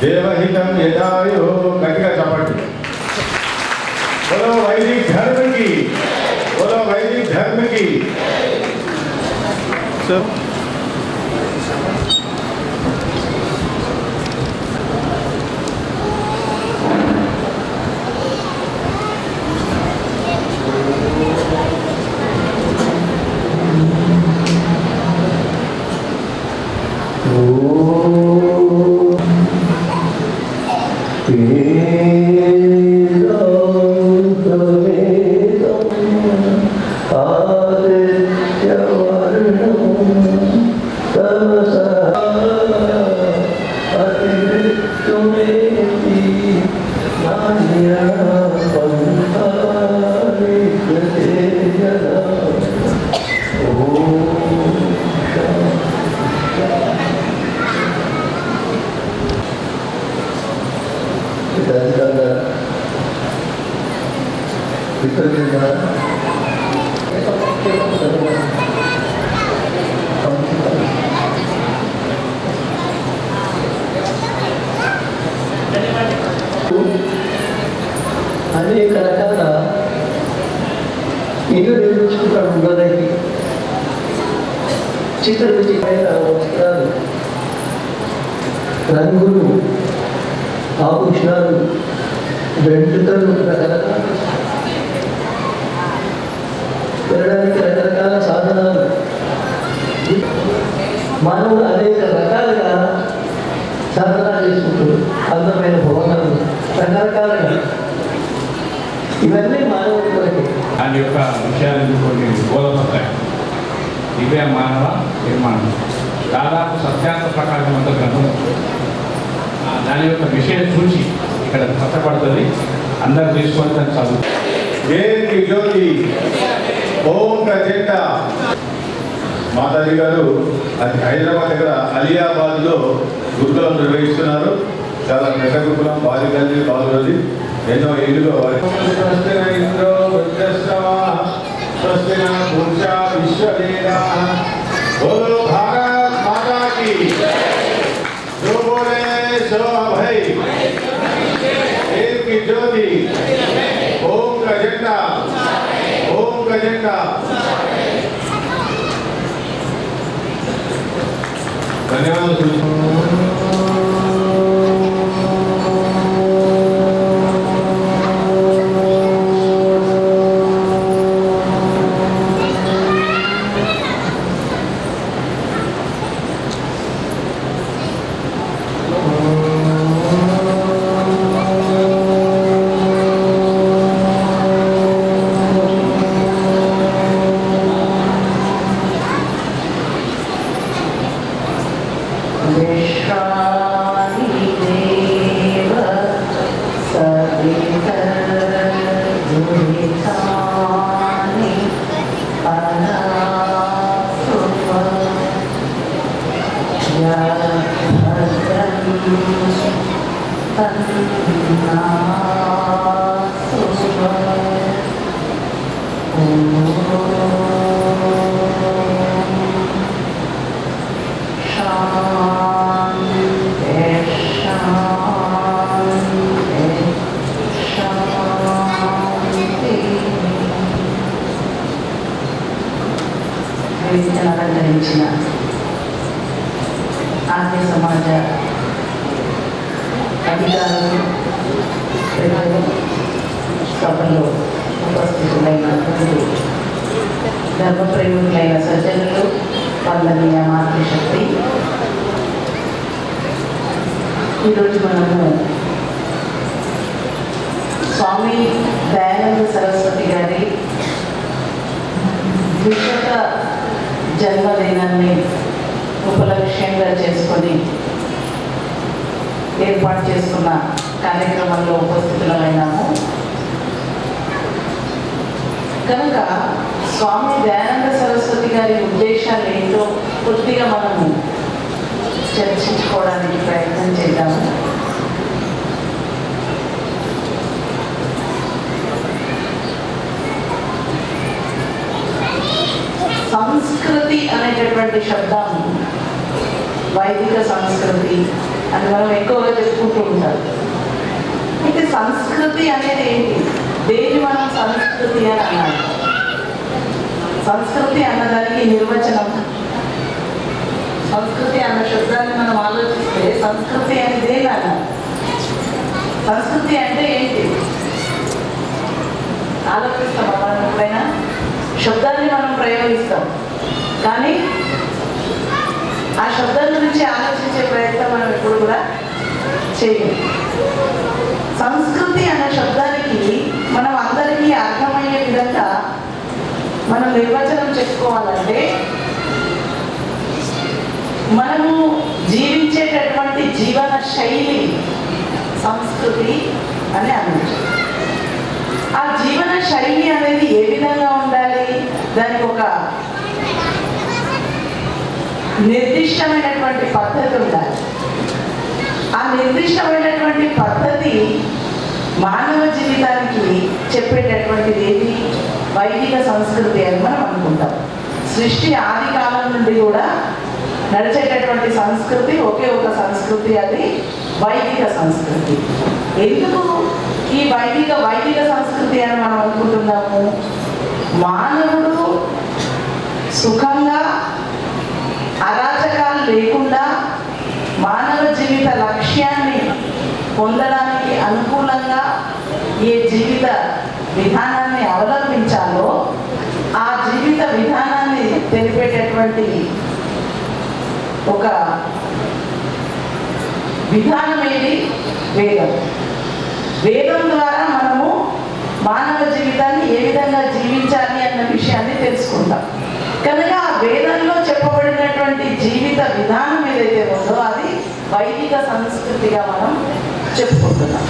देवहितम यदायो गट्टिगा चपट्टी बोलो वैदिक धर्म की बोलो वैदिक धर्म की सब అనేక రకాల ఇల్లు నిర్మించుకుంటాడు ఉన్నదకి చిత్రమైన వస్త్రాలు రంగులు ఆభూషణాలు వెంట్రుకలు రకరకాల తినడానికి రకరకాల సాధనాలు మానవుడు అనేక రకాలుగా సాధన చేసుకుంటాడు. అందమైన భవనాలు రకరకాలుగా, ఇవన్నీ మానవుడి కొరకే. దాని యొక్క విషయాలను కొన్ని బోధపడతాయి. ఇవే మానవ నిర్మాణం. దాదాపు సత్యాంత ప్రకారం అంత గ్రంథం దాని యొక్క విషయం చూసి ఇక్కడ కష్టపడుతుంది. అందరు తీసుకొని దాన్ని చదువు. దేనికి జ్యోతి ఓం ప్రజెండా మాతాజీ గారు అది హైదరాబాద్ దగ్గర అలియాబాద్లో గురుకులం నిర్వహిస్తున్నారు. చాలా పెద్ద గురుకులం, బాలికల్ని బాలురది ఎన్నో ఏళ్ళుగా స్వస్తిన ఇంద్రో వృద్ధశ్రవాః స్వస్తిన పూషా విశ్వవేదాః బోలో భారత్ మాతా కీ जो बोले सो भाई देव की ज्योति ओम का झंडा ओम का झंडा धन्यवाद। అలంకరించిన ఆర్య సమాజ అధికారులు, ప్రజలు, సభలో ఉపస్థితులైనటువంటి ధర్మప్రేమికులైన సజ్జనులు, వందనీయ మాతృశక్తి, ఈరోజు మనము స్వామి దయానంద సరస్వతి గారి విశ్వక జన్మదినాన్ని ఉపలక్ష్యంగా చేసుకొని ఏర్పాటు చేసుకున్న కార్యక్రమంలో ఉపస్థితులమైనాము. కనుక స్వామి దయానంద సరస్వతి గారి ఉద్దేశాలు ఏంటో కొద్దిగా మనము చర్చించుకోవడానికి ప్రయత్నం చేద్దాము. సంస్కృతి అనేటటువంటి శబ్దం వైదిక సంస్కృతి అని మనం ఎక్కువగా చెప్పుకుంటూ ఉంటారు. అయితే సంస్కృతి అనేది ఏంటి? దేని మనం సంస్కృతి అని అన్నాడు? సంస్కృతి అన్నదానికి నిర్వచనం, సంస్కృతి అన్న శబ్దాన్ని మనం ఆలోచిస్తే సంస్కృతి అని దేని అన్నారు? సంస్కృతి అంటే ఏంటి ఆలోచిస్తామా? మనం ఎప్పుడైనా శబ్దాన్ని మనం ప్రయోగిస్తాం, కానీ ఆ శబ్దం గురించి ఆలోచించే ప్రయత్నం మనం ఎప్పుడు కూడా చేయాలి. సంస్కృతి అనే శబ్దానికి మనం అందరికీ అర్థమయ్యే విధంగా మనం నిర్వచనం చెప్పుకోవాలంటే, మనము జీవించేటటువంటి జీవన శైలి సంస్కృతి అని అనవచ్చు. ఆ జీవన శైలి అనేది ఏ విధంగా ఉండాలి? దానికి ఒక నిర్దిష్టమైనటువంటి పద్ధతి ఉండాలి. ఆ నిర్దిష్టమైనటువంటి పద్ధతి మానవ జీవితానికి చెప్పేటటువంటిది ఏది? వైదిక సంస్కృతి అని మనం అనుకుంటాం. సృష్టి ఆది కాలం నుండి కూడా నడిచేటటువంటి సంస్కృతి ఒకే ఒక సంస్కృతి, అది వైదిక సంస్కృతి. ఎందుకు ఈ వైదిక సంస్కృతి అని మనం అనుకుంటున్నాము? మానవుడు సుఖంగా, అరాచకాలు లేకుండా మానవ జీవిత లక్ష్యాన్ని పొందడానికి అనుకూలంగా ఏ జీవిత విధానాన్ని అవలంబించాలో ఆ జీవిత విధానాన్ని తెలిపేటటువంటి ఒక విధానం ఏది? వేదం. వేదం ద్వారా మనము మానవ జీవితాన్ని ఏ విధంగా జీవించాలి అన్న విషయాన్ని తెలుసుకుంటాం. కనుక ఆ వేదంలో చెప్పబడినటువంటి జీవిత విధానం ఏదైతే ఉందో అది వైదిక సంస్కృతిగా మనం చెప్పుకుంటున్నాం.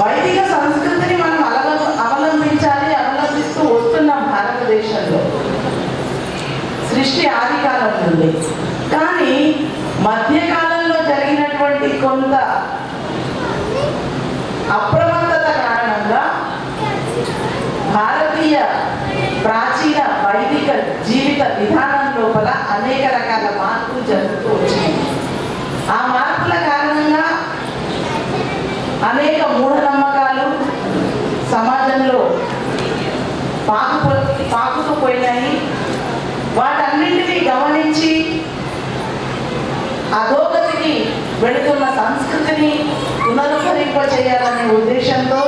వైదిక సంస్కృతిని మనం అవలంబిస్తూ వస్తున్నాం భారతదేశంలో సృష్టి ఆది కాలం నుండి. కానీ మధ్యకాలంలో జరిగినటువంటి కొంత అప్రమత్తత కారణంగా భారతీయ ప్రాచీన వైదిక జీవిత విధానం లోపల అనేక రకాల మార్పులు జరుగుతూ వచ్చాయి. ఆ మార్పుల కారణంగా అనేక మూఢనమ్మకాలు సమాజంలో పాకుతూ పోయినాయి. వాటన్నింటినీ గమనించి అధోగతికి వెళుతున్న సంస్కృతిని పునరుద్ధరింపచేయాలనే ఉద్దేశంతో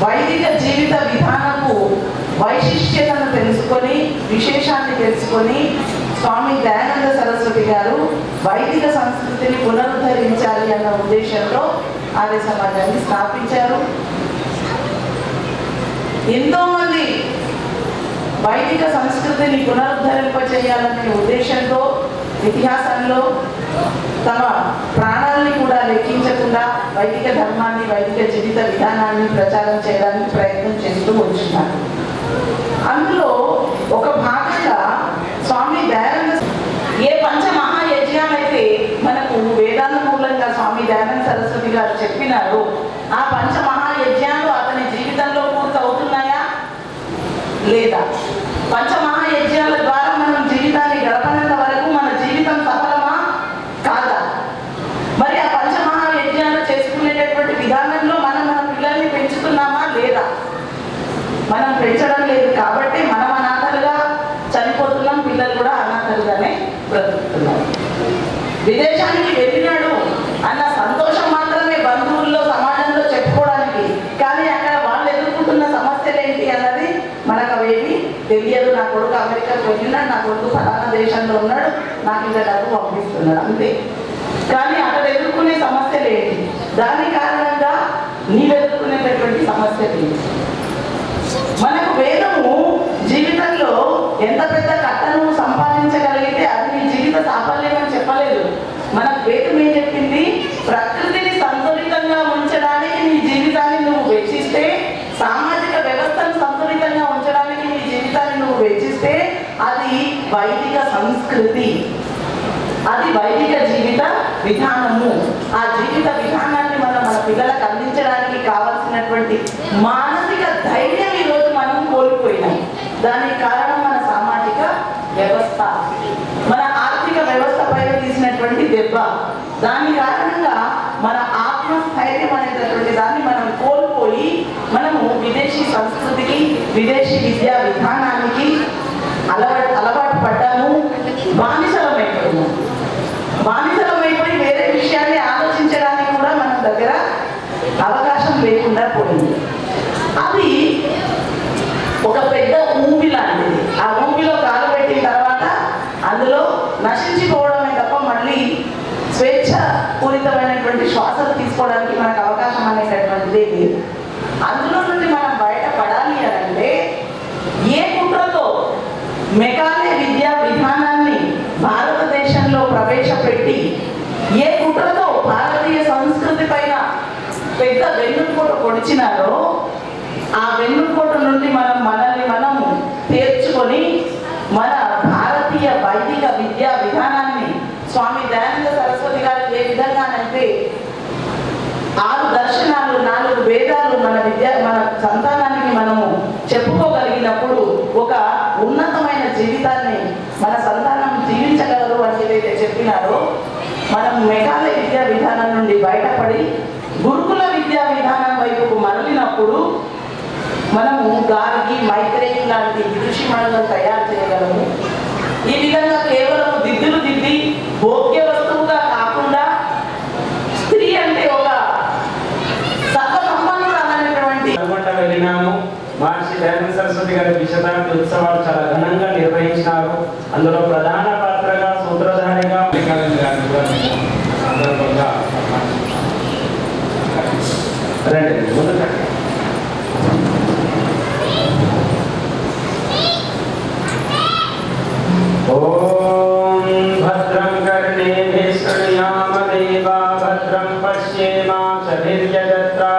వైదిక జీవిత విధానపు వైశిష్ట్యతను తెలుసుకొని విశేషాన్ని తెలుసుకొని స్వామి దయానంద సరస్వతి గారు వైదిక సంస్కృతిని పునరుద్ధరించాలి అన్న ఉద్దేశంతో ఆర్య సమాజాన్ని స్థాపించారు. ఎంతో మంది వైదిక సంస్కృతిని పునరుద్ధరింపచేయాలనే ఉద్దేశంతో ఇతిహాసంలో తమ ప్రాణాలని కూడా లెక్కించకుండా వైదిక ధర్మాన్ని వైదిక జీవిత విధానాన్ని ప్రచారం చేయడానికి ప్రయత్నం చేస్తూ వచ్చినారు. అందులో ఒక భాగంగా స్వామి దయానంద ఏ పంచమహాయజ్ఞాలైతే మనకు వేదాల మూలంగా స్వామి దయానంద సరస్వతి గారు చెప్పినారు, ఆ పంచమహాయజ్ఞాలు అతని జీవితంలో పూర్తవుతున్నాయా లేదా? పంచమహాయజ్ఞాల ద్వారా మనం జీవితాన్ని గడపనంత వరకు మన జీవితం సఫలమా కాదా? మరి ఆ పంచమహాయజ్ఞాలు చేసుకునేటటువంటి విధానంలో మనం మన పిల్లల్ని పెంచుతున్నామా లేదా? మనం పెంచడం లేదు కాబట్టి మనం అనాథలుగా చనిపోతున్నాం, పిల్లలు కూడా అనాథలుగానే బ్రతుకుతున్నారు. విదేశానికి వెళ్ళినాడు అన్న సంతోషం మాత్రమే బంధువుల్లో సమాజంలో చెప్పుకోవడానికి, కానీ అక్కడ వాళ్ళు ఎదుర్కొంటున్న సమస్యలు ఏంటి అన్నది మనకు అవేమి తెలియదు. నా కొడుకు అమెరికాకు వెళ్ళినాడు, నా కొడుకు ఫలానా దేశంలో ఉన్నాడు, నాకు ఇంకా డబ్బు పంపిస్తున్నాడు అంతే. కానీ అక్కడ ఎదుర్కొనే సమస్యలు ఏంటి? దాని కారణంగా నీవు ఎదుర్కొనేటటువంటి సమస్యలు ఏంటి? మనకు వేదము జీవితంలో ఎంత పెద్ద కట్టను సంపాదించగలిగితే అది నీ జీవిత సాఫల్యం అని చెప్పలేదు. మనకు వేదం ఏం చెప్పింది? ప్రకృతిని సంతులితంగా ఉంచడానికి నీ జీవితాన్ని నువ్వు వెచ్చిస్తే, సామాజిక వ్యవస్థను సంతులితంగా ఉంచడానికి నీ జీవితాన్ని నువ్వు వెచ్చిస్తే అది వైదిక సంస్కృతి, అది వైదిక జీవిత విధానము. ఆ జీవిత విధానాన్ని మనం మన పిల్లలకు అందించడానికి కావాల్సినటువంటి మానసిక ధైర్యం ఈరోజు మనం కోల్పోయినాం. దానికి కారణం మన సామాజిక వ్యవస్థ, మన ఆర్థిక వ్యవస్థ పైన తీసినటువంటి దెబ్బ. దాని కారణంగా మన ఆత్మస్థైర్యం అనేటటువంటి దాన్ని మనం కోల్పోయి మనము విదేశీ సంస్కృతికి, విదేశీ విద్యా విధానానికి అలవాటు పడ్డాము, బానిసలమైపోయాము. బానిసలమైపోయి వేరే విషయాన్ని ఆలోచించడానికి కూడా మన దగ్గర అవకాశం లేకుండా పోయింది. అది ఒక పెద్ద ఊబి లాంటిది. ఆ ఊబిలో కాలు పెట్టిన తర్వాత అందులో నశించిపోవడమే తప్ప మళ్ళీ స్వేచ్ఛ పూరితమైనటువంటి శ్వాసలు తీసుకోవడానికి మనకు అవకాశం అనేటటువంటిది లేదు. అందులో నుండి మనం బయటపడాలి అంటే ఏ కుట్రతో మెకాలే విద్యా విధానాన్ని భారతదేశంలో ప్రవేశపెట్టి, ఏ కుట్రతో భారతీయ సంస్కృతి పైన పెద్ద వెన్నుపోటు పొడిచినారో ఆ వెన్నుపోటు నుండి మనల్ని మనము తీర్చుకొని మన భారతీయ వైదిక విద్యా విధానాన్ని స్వామి దయానంద సరస్వతి గారు ఏ విధంగానంటే 6 దర్శనాలు 4 వేదాలు మన సంతానానికి మనము చెప్పుకోగలిగినప్పుడు ఒక ఉన్నతమైన జీవితాన్ని మన సంతానం జీవించగలరు అని ఏదైతే చెప్పినారో, మనం మెఘాలయ విద్యా విధానం నుండి బయటపడి గురుకుల విద్యా విధానం వైపుకు మరలినప్పుడు మనము గార్గి, మైత్రేయి లాంటి ఋషిమణులను తయారు చేయగలము. ఈ విధంగా కేవలం దిద్దులు దిద్ది భోగ్య వస్తువుగా కాకుండా స్త్రీ అంటే ఒక సర్వసంపన్నురాలైనటువంటి వెళ్ళినాము. మహర్షి దయానంద సరస్వతి గారి 20వ శతాబ్ది ఉత్సవాలు చాలా ఘనంగా నిర్వహించినారు. అందులో ప్రధాన పాత్రగా ఓం భద్రం కర్ణేభిः శృణుయామ దేవా భద్రం పశ్యేమాక్షభిర్యజత్రా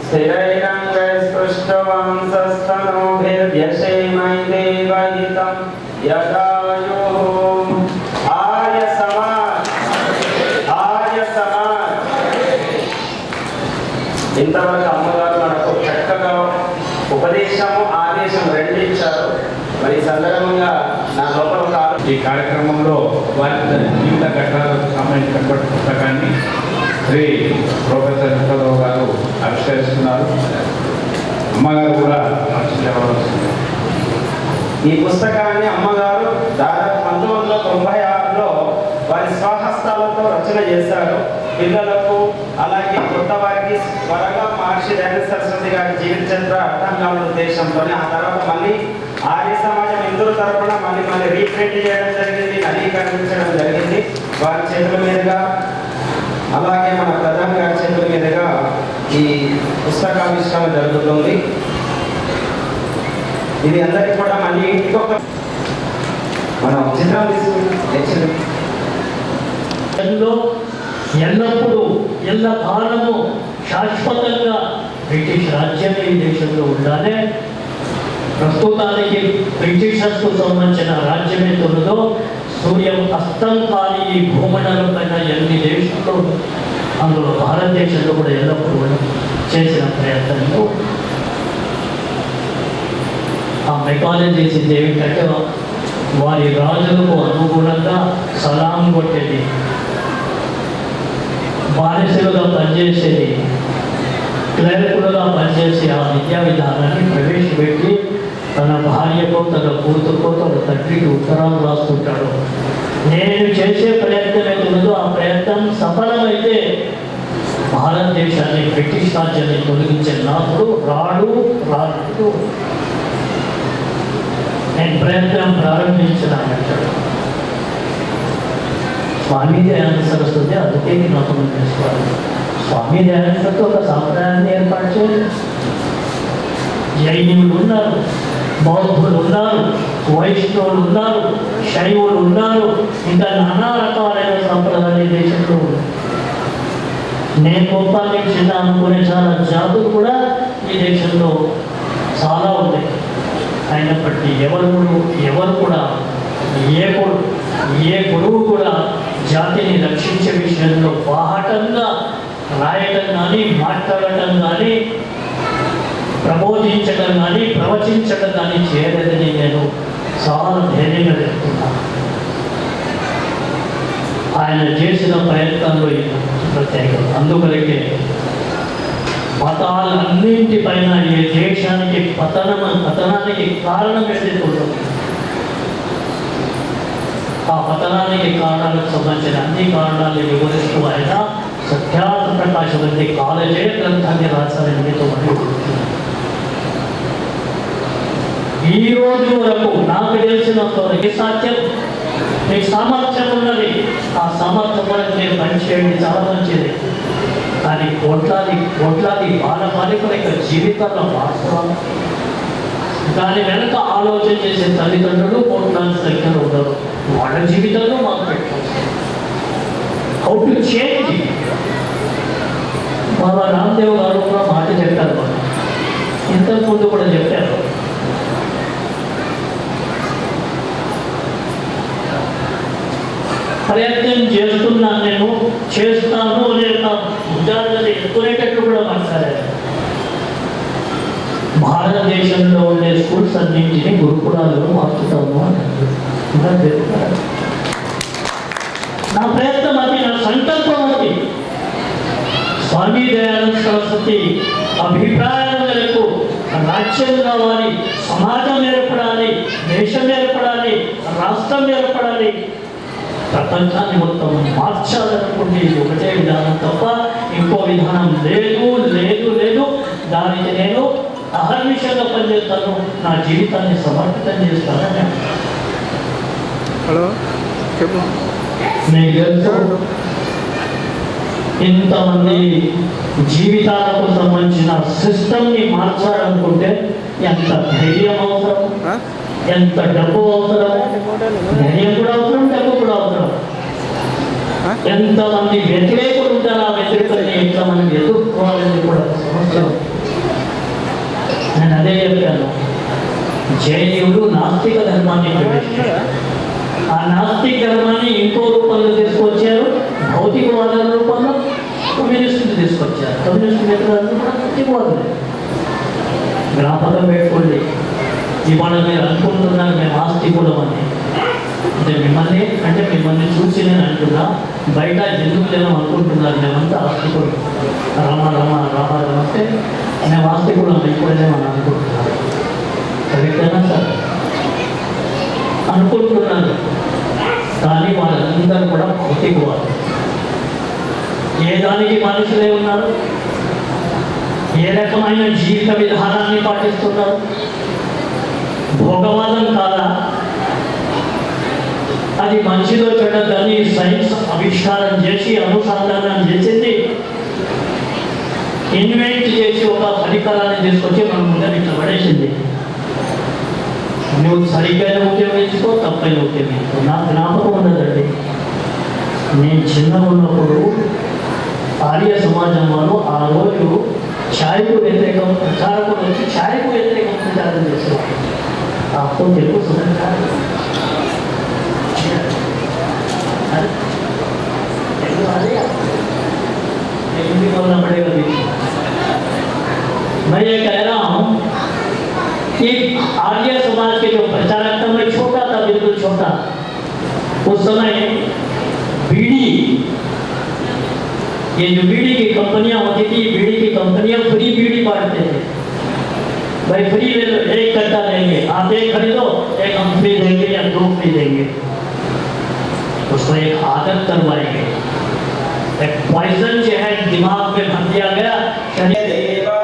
స్థిరైరంగైఃస్పృష్టవాంసస్తనూభిర్వ్యసేమై దేవహితం యదాయుః ఇంతవరకు అమ్మగారు మనకు చక్కగా ఉపదేశము ఆదేశం రెండు ఇచ్చారు. మరి సందర్భంగా నా లోపల ఒక ఈ కార్యక్రమంలో వారి జీవిత ఘట్టాలకు సంబంధించినటువంటి పుస్తకాన్ని శ్రీ ప్రొఫెసర్ వెంకటరావు గారు ఆవిష్కరిస్తున్నారు. అమ్మగారు కూడా ఆవిష్కరించవలసింది. ఈ పుస్తకాన్ని అమ్మగారు దాదాపు 1996లో వారి స్వహస్తాలతో రచన చేశారు. పిల్లలకు అలాగే కొత్త వారికి త్వరగా మహర్షి దయానంద సరస్వతి గారి జీవిత చరిత్ర అర్థం కావాలనే ఉద్దేశంతోనే ఆ తర్వాత మళ్ళీ ఆర్య సమాజం హిందువుల తరఫున మళ్ళీ రీప్రింట్ చేయడం జరిగింది, నవీకరించడం జరిగింది. వారి చేతుల మీదుగా అలాగే మన ప్రధాని గారి చేతుల మీదుగా ఈ పుస్తకావిష్కరణ జరుగుతుంది. ఇది అందరికీ కూడా మళ్ళీ ఇంకొక మనం చిత్రం తీసుకుని ఎల్లప్పుడూ ఎల్ల కాలము శాశ్వతంగా బ్రిటిష్ రాజ్యమే ఈ దేశంలో ఉండాలి. ప్రస్తుతానికి బ్రిటిషర్స్కు సంబంధించిన రాజ్యమే తొలదో సూర్యం అస్తం కాని ఈ భూమండలం పైన ఎన్ని దేశాల్లో అందులో భారతదేశంలో కూడా ఎల్లప్పుడూ చేసిన ప్రయత్నంలో ఆ మెకాలజీ చేసింది ఏమిటంటే వారి రాజులకు అనుగుణంగా సలాం కొట్టేది, బానిసలుగా పనిచేసేది, క్లర్కులుగా పనిచేసి ఆ విద్యా విధానాన్ని ప్రవేశపెట్టి తన భార్యకు తన కూతురుకో తన తండ్రికి ఉత్తరాలు రాసుకుంటాడు. నేను చేసే ప్రయత్నం ఏదో ఆ ప్రయత్నం సఫలమైతే భారతదేశాన్ని బ్రిటిష్ రాజ్యాన్ని తొలగించే నాడు రాడు. నేను ప్రయత్నం ప్రారంభించినానంటాడు. స్వామి దయానంద సరస్వతి అందుకే జ్ఞాపకం చేసుకోవాలి. స్వామి దయానందతో ఒక సాంప్రదాయాన్ని ఏర్పాటు చేయాలి. జైనులు ఉన్నారు, బౌద్ధులు ఉన్నారు, వైష్ణవులు ఉన్నారు, శైవులు ఉన్నారు, ఇంకా నానా రకాలైన సంప్రదాయాలు దేశంలో ఉన్నాయి. నేను గొప్ప అనుకునే చాలా జాతులు కూడా ఈ దేశంలో చాలా ఉన్నాయి. అయినప్పటికీ ఎవరు కూడా ఏ గురువు కూడా జాతిని రక్షించే విషయంలో బాహటంగా రాయటం కానీ మాట్లాడటం కానీ ప్రబోధించడం కానీ ప్రవచించడం కానీ చేయలేదని నేను చాలా ధైర్యంగా చెప్తున్నాను. ఆయన చేసిన ప్రయత్నంలో ప్రత్యేకత. అందువలకే మతాలన్నింటిపైన ఈ దేశానికి పతనానికి కారణం ఏదైతే ఉంటుంది ఆ పతనానికి కారణాలకు సంబంధించిన అన్ని కారణాలు వివరిస్తూ ఆయన సత్యార్థ ప్రకాశం వంటి కాలేజే గ్రంథాన్ని రాశారని మీతో ఈ రోజు వరకు నాకు తెలిసినంత వరకు సాధ్యం మీకు సామర్థ్యం ఉన్నది. ఆ సామర్థ్యం వరకు మీరు పనిచేయండి, చాలా మంచిది. కానీ కోట్లాది బాలబాలికల యొక్క జీవితాల్లో మార్చుకోవాలి. దాని వెనక ఆలోచన చేసే తల్లిదండ్రులు కోట్లాది సంఖ్యలో ఉండరు. వాళ్ళ జీవితంలో మాకు పెట్టాలి. How to change. Baba Ramdev గారు కూడా మాట చెప్పారు. మనం ఇంతకుముందు కూడా చెప్పారు. ప్రయత్నం చేస్తున్నాను, నేను చేస్తాను లేదా ఉద్యోగాలు ఎక్కునేటట్లు కూడా మాట్లాడారు. భారతదేశంలో ఉండే స్కూల్స్ అన్నింటినీ గురుకులాలను మార్చుతాము అన్నారు. నా ప్రయత్నం అది, నా సంకల్పం అది. స్వామి దయానంద సరస్వతి అభిప్రాయం మేరకు రాజ్యం కావాలి, సమాజం ఏర్పడాలి, దేశం ఏర్పడాలి, రాష్ట్రం ఏర్పడాలి, ప్రపంచాన్ని మొత్తం మార్చాలనుకుంటే ఒకటే విధానం తప్ప ఇంకో విధానం లేదు లేదు లేదు. దానికి నేను అహర్నిశంగా పనిచేస్తాను, నా జీవితాన్ని సమర్పితం చేస్తానని. హలో చెప్పు. మీకు తెలుసు ఇంతమంది జీవితాలకు సంబంధించిన సిస్టమ్ని మార్చాలనుకుంటే ఎంత ధైర్యం అవసరం, ఎంత డబ్బు అవసరం. ఎంతమంది వ్యతిరేకులు ఉంటారు, ఆ వ్యతిరేకులని ఎట్లా మనం ఎదుర్కోవాలని కూడా సమస్య. నేను అదే చెప్పాను, జైనీయులు నాస్తిక ధర్మాన్ని ప్రవేశించారు. ఆ నాస్తిక ధర్మాన్ని ఇంకో రూపంలో తీసుకొచ్చారు, భౌతికవాదాల రూపంలో కమ్యూనిస్టులు తీసుకొచ్చారు. కమ్యూనిస్టు మిత్రులందరూ కూడా భౌతికవాదులే. జ్ఞాపకం పెట్టుకోండి, ఇవాళ మీరు అనుకుంటున్నారు మేము ఆస్తికులం అని. అంటే మిమ్మల్ని చూసి నేను అంటున్నా, బయట ఎందుకు లేను అనుకుంటున్నారు మేమంతా ఆస్తికులు. రామ అంటే మేము ఆస్తికులం అయిపోయినామని అనుకుంటున్నారు. కరెక్టేనా సార్? అనుకుంటున్నారు, కానీ వాళ్ళందరూ కూడా భౌతికవాదు. ఏ దానికి మనుషులే ఉన్నారు, ఏ రకమైన జీవిత విధానాన్ని పాటిస్తున్నారు? భోగవాదం కాదా? అది మంచిదో చెడ్డదని సైన్స్ ఆవిష్కారం చేసి అనుసంధానం చేసింది, ఇన్వెంట్ చేసి ఒక పరికరాన్ని తీసుకొచ్చి మన ముందర ఇట్లా పడేసింది. నువ్వు సరిగ్గా ఉపయోగించుకో, తప్పైన ఉపయోగించుకో. నాకు జ్ఞాపకం ఉన్నదండి, నేను చిన్నగా ఉన్నప్పుడు ఆర్య సమాజం వాళ్ళు ఆ రోజు ఛాయ్కు వ్యతిరేకం ప్రచారకులు వచ్చి ఛాయ్కు వ్యతిరేకం ప్రచారం చేసేవారు. आपको देखो समझ आ रहा है बोलना पड़ेगा। मैं ये कह रहा हूँ कि आर्य समाज के जो प्रचारक था, मैं छोटा था, बिल्कुल छोटा, उस समय बीड़ी, ये जो बीड़ी की कंपनियां होती थी, बीड़ी की कंपनियां फ्री बीड़ी बांटते थे। भाई फ्री ले लो, एक कट्टा देंगे, आप एक खरीदो, एक हम फ्री देंगे या 2 फ्री देंगे। उसको एक आदत करवाएंगे, एक पॉइजन जो है दिमाग में भर दिया गया। देवा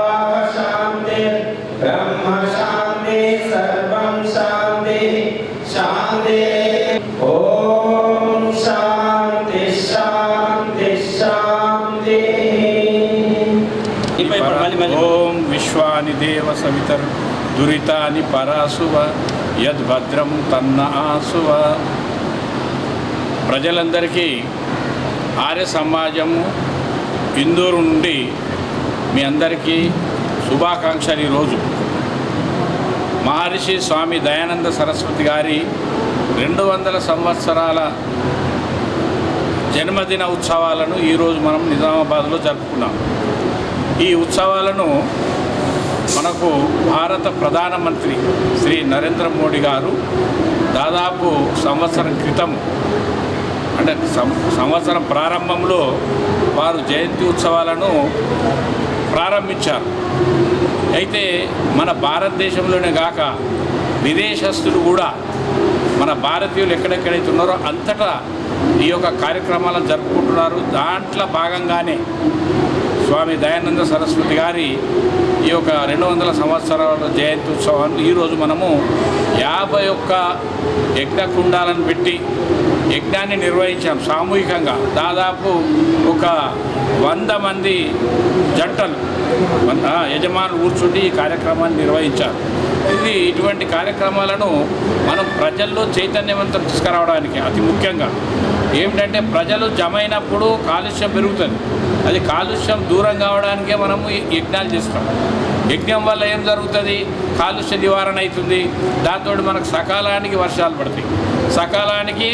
शांति ब्रह्म शांति सर्वं शांति शांति ओम शांति शांति शांति। ओम विश्वानि देव सवितर दुरितानि परासुव यद्भद्रं तन्न आसुव। ప్రజలందరికీ ఆర్య సమాజము ఇందూరు నుండి మీ అందరికీ శుభాకాంక్షలు. ఈరోజు మహర్షి స్వామి దయానంద సరస్వతి గారి 200 సంవత్సరాల జన్మదిన ఉత్సవాలను ఈరోజు మనం నిజామాబాద్లో జరుపుకున్నాం. ఈ ఉత్సవాలను మనకు భారత ప్రధానమంత్రి శ్రీ నరేంద్ర మోడీ గారు దాదాపు సంవత్సరం క్రితం, అంటే సంవత్సరం ప్రారంభంలో వారు జయంతి ఉత్సవాలను ప్రారంభించారు. అయితే మన భారతదేశంలోనే కాక విదేశస్తులు కూడా, మన భారతీయులు ఎక్కడెక్కడైతే ఉన్నారో అంతటా ఈ యొక్క కార్యక్రమాలను జరుపుకుంటున్నారు. దాంట్లో భాగంగానే స్వామి దయానంద సరస్వతి గారి ఈ యొక్క 200 సంవత్సరాల జయంతి ఉత్సవాన్ని ఈరోజు మనము 51 యజ్ఞకుండాలను పెట్టి యజ్ఞాన్ని నిర్వహించాం సామూహికంగా. దాదాపు ఒక 100 మంది జంటలు యజమానులు కూర్చుండి ఈ కార్యక్రమాన్ని నిర్వహించారు. ఇటువంటి కార్యక్రమాలను మనం ప్రజల్లో చైతన్యవంతం తీసుకురావడానికి అతి ముఖ్యంగా ఏమిటంటే, ప్రజలు జమైనప్పుడు కాలుష్యం పెరుగుతుంది. అది కాలుష్యం దూరం కావడానికే మనము యజ్ఞాలు చేస్తాం. యజ్ఞం వల్ల ఏం జరుగుతుంది? కాలుష్య నివారణ అవుతుంది. దాంతో మనకు సకాలానికి వర్షాలు పడతాయి. సకాలానికి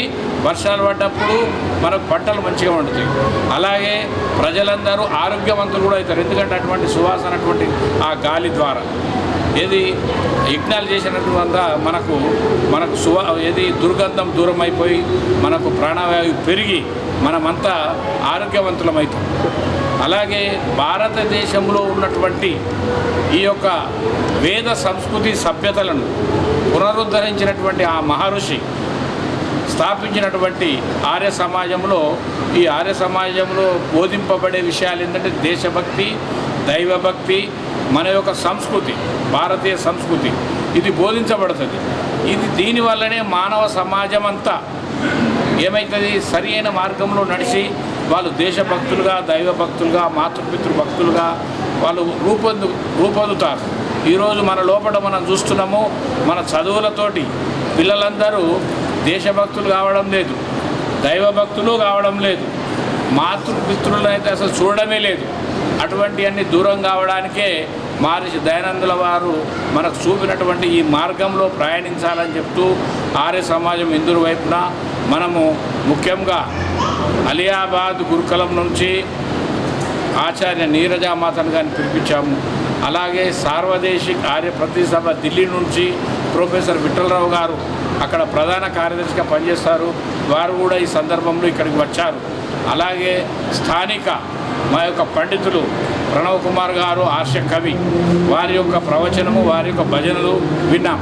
వర్షాలు పడ్డప్పుడు మనకు పంటలు మంచిగా పండుతాయి. అలాగే ప్రజలందరూ ఆరోగ్యవంతులు కూడా అవుతారు. ఎందుకంటే అటువంటి సువాసన, అటువంటి ఆ గాలి ద్వారా ఏది యజ్ఞాలు చేసినటువంటి మనకు ఏది దుర్గంధం దూరం అయిపోయి మనకు ప్రాణవాయువు పెరిగి మనమంతా ఆరోగ్యవంతులమవుతాం. అలాగే భారతదేశంలో ఉన్నటువంటి ఈ యొక్క వేద సంస్కృతి సభ్యతలను పునరుద్ధరించినటువంటి ఆ మహర్షి స్థాపించినటువంటి ఆర్య సమాజంలో, ఈ ఆర్య సమాజంలో బోధింపబడే విషయాలు ఏంటంటే దేశభక్తి, దైవభక్తి, మన యొక్క సంస్కృతి, భారతీయ సంస్కృతి ఇది బోధించబడుతుంది. దీనివల్లనే మానవ సమాజం అంతా ఏమవుతుంది? సరి అయిన మార్గంలో నడిచి వాళ్ళు దేశభక్తులుగా, దైవభక్తులుగా, మాతృపితృభక్తులుగా వాళ్ళు రూపొందుతారు. ఈరోజు మన లోపల మనం చూస్తున్నాము, మన చదువులతోటి పిల్లలందరూ దేశభక్తులు కావడం లేదు, దైవభక్తులు కావడం లేదు. మాతృపితృలను అయితే అసలు చూడడమే లేదు. అటువంటి అన్ని దూరం కావడానికే మహర్షి దయానందుల వారు మనకు చూపినటువంటి ఈ మార్గంలో ప్రయాణించాలని చెప్తూ ఆర్య సమాజం ఇందురు వైపున మనము ముఖ్యంగా అలియాబాద్ గురుకులం నుంచి ఆచార్య నీరజామాతను గారిని పిలిపించాము. అలాగే సార్వదేశిక్ ఆర్య ప్రతినిధి సభ ఢిల్లీ నుంచి ప్రొఫెసర్ విఠలరావు గారు అక్కడ ప్రధాన కార్యదర్శిగా పనిచేస్తారు, వారు కూడా ఈ సందర్భంలో ఇక్కడికి వచ్చారు. అలాగే స్థానిక మా యొక్క పండితులు ప్రణవ్ కుమార్ గారు హాస్య కవి, వారి యొక్క ప్రవచనము, వారి యొక్క భజనలు విన్నాం.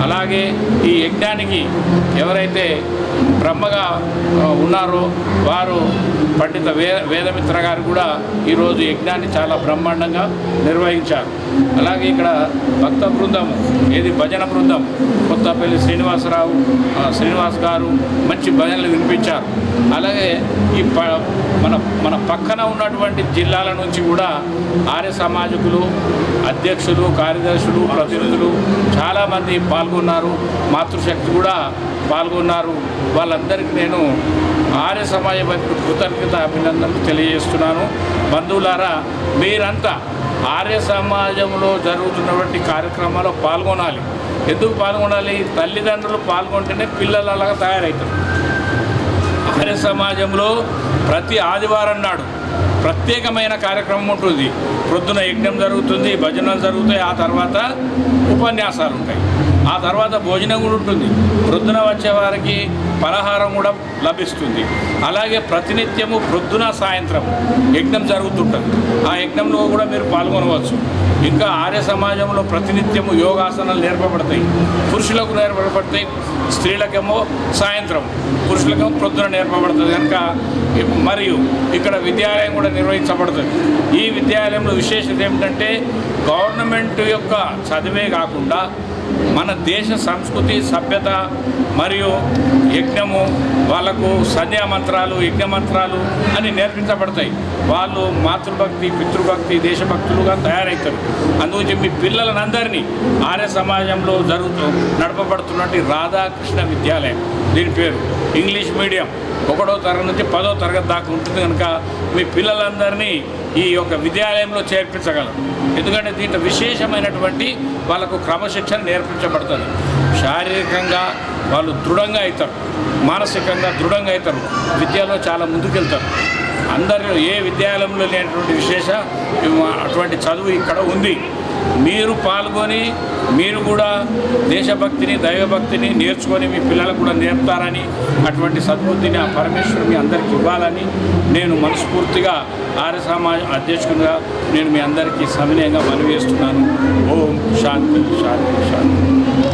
అలాగే ఈ యజ్ఞానికి ఎవరైతే బ్రహ్మగా ఉన్నారో వారు పండిత వేదమిత్ర గారు కూడా ఈరోజు యజ్ఞాన్ని చాలా బ్రహ్మాండంగా నిర్వహించారు. అలాగే ఇక్కడ భక్త బృందము భజన బృందం కొత్తపల్లి శ్రీనివాస్ గారు మంచి భజనలు వినిపించారు. అలాగే ఈ మన పక్కన ఉన్నటువంటి జిల్లాల నుంచి కూడా ఆర్య సమాజకులు, అధ్యక్షులు, కార్యదర్శులు, ప్రతినిధులు చాలామంది పాల్గొన్నారు. మాతృశక్తి కూడా పాల్గొన్నారు. వాళ్ళందరికీ నేను ఆర్య సమాజం వైపు కృతజ్ఞత అభినందనలు తెలియజేస్తున్నాను. బంధువులారా, మీరంతా ఆర్య సమాజంలో జరుగుతున్నటువంటి కార్యక్రమాల్లో పాల్గొనాలి. ఎందుకు పాల్గొనాలి? తల్లిదండ్రులు పాల్గొంటేనే పిల్లలు అలాగా తయారవుతారు. ఆర్య సమాజంలో ప్రతి ఆదివారం నాడు ప్రత్యేకమైన కార్యక్రమం ఉంటుంది. ప్రొద్దున యజ్ఞం జరుగుతుంది, భజనలు జరుగుతాయి, ఆ తర్వాత ఉపన్యాసాలు ఉంటాయి, ఆ తర్వాత భోజనం కూడా ఉంటుంది. ప్రొద్దున వచ్చే వారికి పలహారం కూడా లభిస్తుంది. అలాగే ప్రతినిత్యము ప్రొద్దున సాయంత్రం యజ్ఞం జరుగుతుంటుంది. ఆ యజ్ఞంలో కూడా మీరు పాల్గొనవచ్చు. ఇంకా ఆర్య సమాజంలో ప్రతినిత్యము యోగాసనాలు నేర్పబడతాయి. పురుషులకు నేర్పబడతాయి, స్త్రీలకేమో సాయంత్రం, పురుషులకేమో ప్రొద్దున నేర్పబడుతుంది కనుక. మరియు ఇక్కడ విద్యాలయం కూడా నిర్వహించబడుతుంది. ఈ విద్యాలయంలో విశేషత ఏమిటంటే గవర్నమెంట్ యొక్క చదివే కాకుండా మన దేశ సంస్కృతి, సభ్యత మరియు యజ్ఞము, వాళ్ళకు సంధ్యామంత్రాలు, యజ్ఞమంత్రాలు అని నేర్పించబడతాయి. వాళ్ళు మాతృభక్తి, పితృభక్తి, దేశభక్తులుగా తయారవుతారు. అందుగురించి మీ పిల్లలందరినీ ఆర్య సమాజంలో నడపబడుతున్నటువంటి రాధాకృష్ణ విద్యాలయం, దీని పేరు ఇంగ్లీష్ మీడియం, 1వ తరగతి నుంచి 10వ తరగతి దాకా ఉంటుంది కనుక మీ పిల్లలందరినీ ఈ యొక్క విద్యాలయంలో చేర్పించగలరు. ఎందుకంటే దీంట్లో విశేషమైనటువంటి వాళ్ళకు క్రమశిక్షణ నేర్పించబడుతుంది. శారీరకంగా వాళ్ళు దృఢంగా అవుతారు, మానసికంగా దృఢంగా అవుతారు, విద్యలో చాలా ముందుకెళ్తారు. అందరూ ఏ విద్యాలయంలో లేనటువంటి అటువంటి చదువు ఇక్కడ ఉంది. మీరు పాల్గొని మీరు కూడా దేశభక్తిని, దైవభక్తిని నేర్చుకొని మీ పిల్లలకు కూడా నేర్పుతారని, అటువంటి సద్బుద్ధిని ఆ పరమేశ్వరుడు మీ అందరికీ ఇవ్వాలని నేను మనస్ఫూర్తిగా ఆర్య సమాజ అధ్యక్షునిగా నేను మీ అందరికీ సవినయంగా మనవి చేస్తున్నాను. ఓం శాంతి శాంతి శాంతి.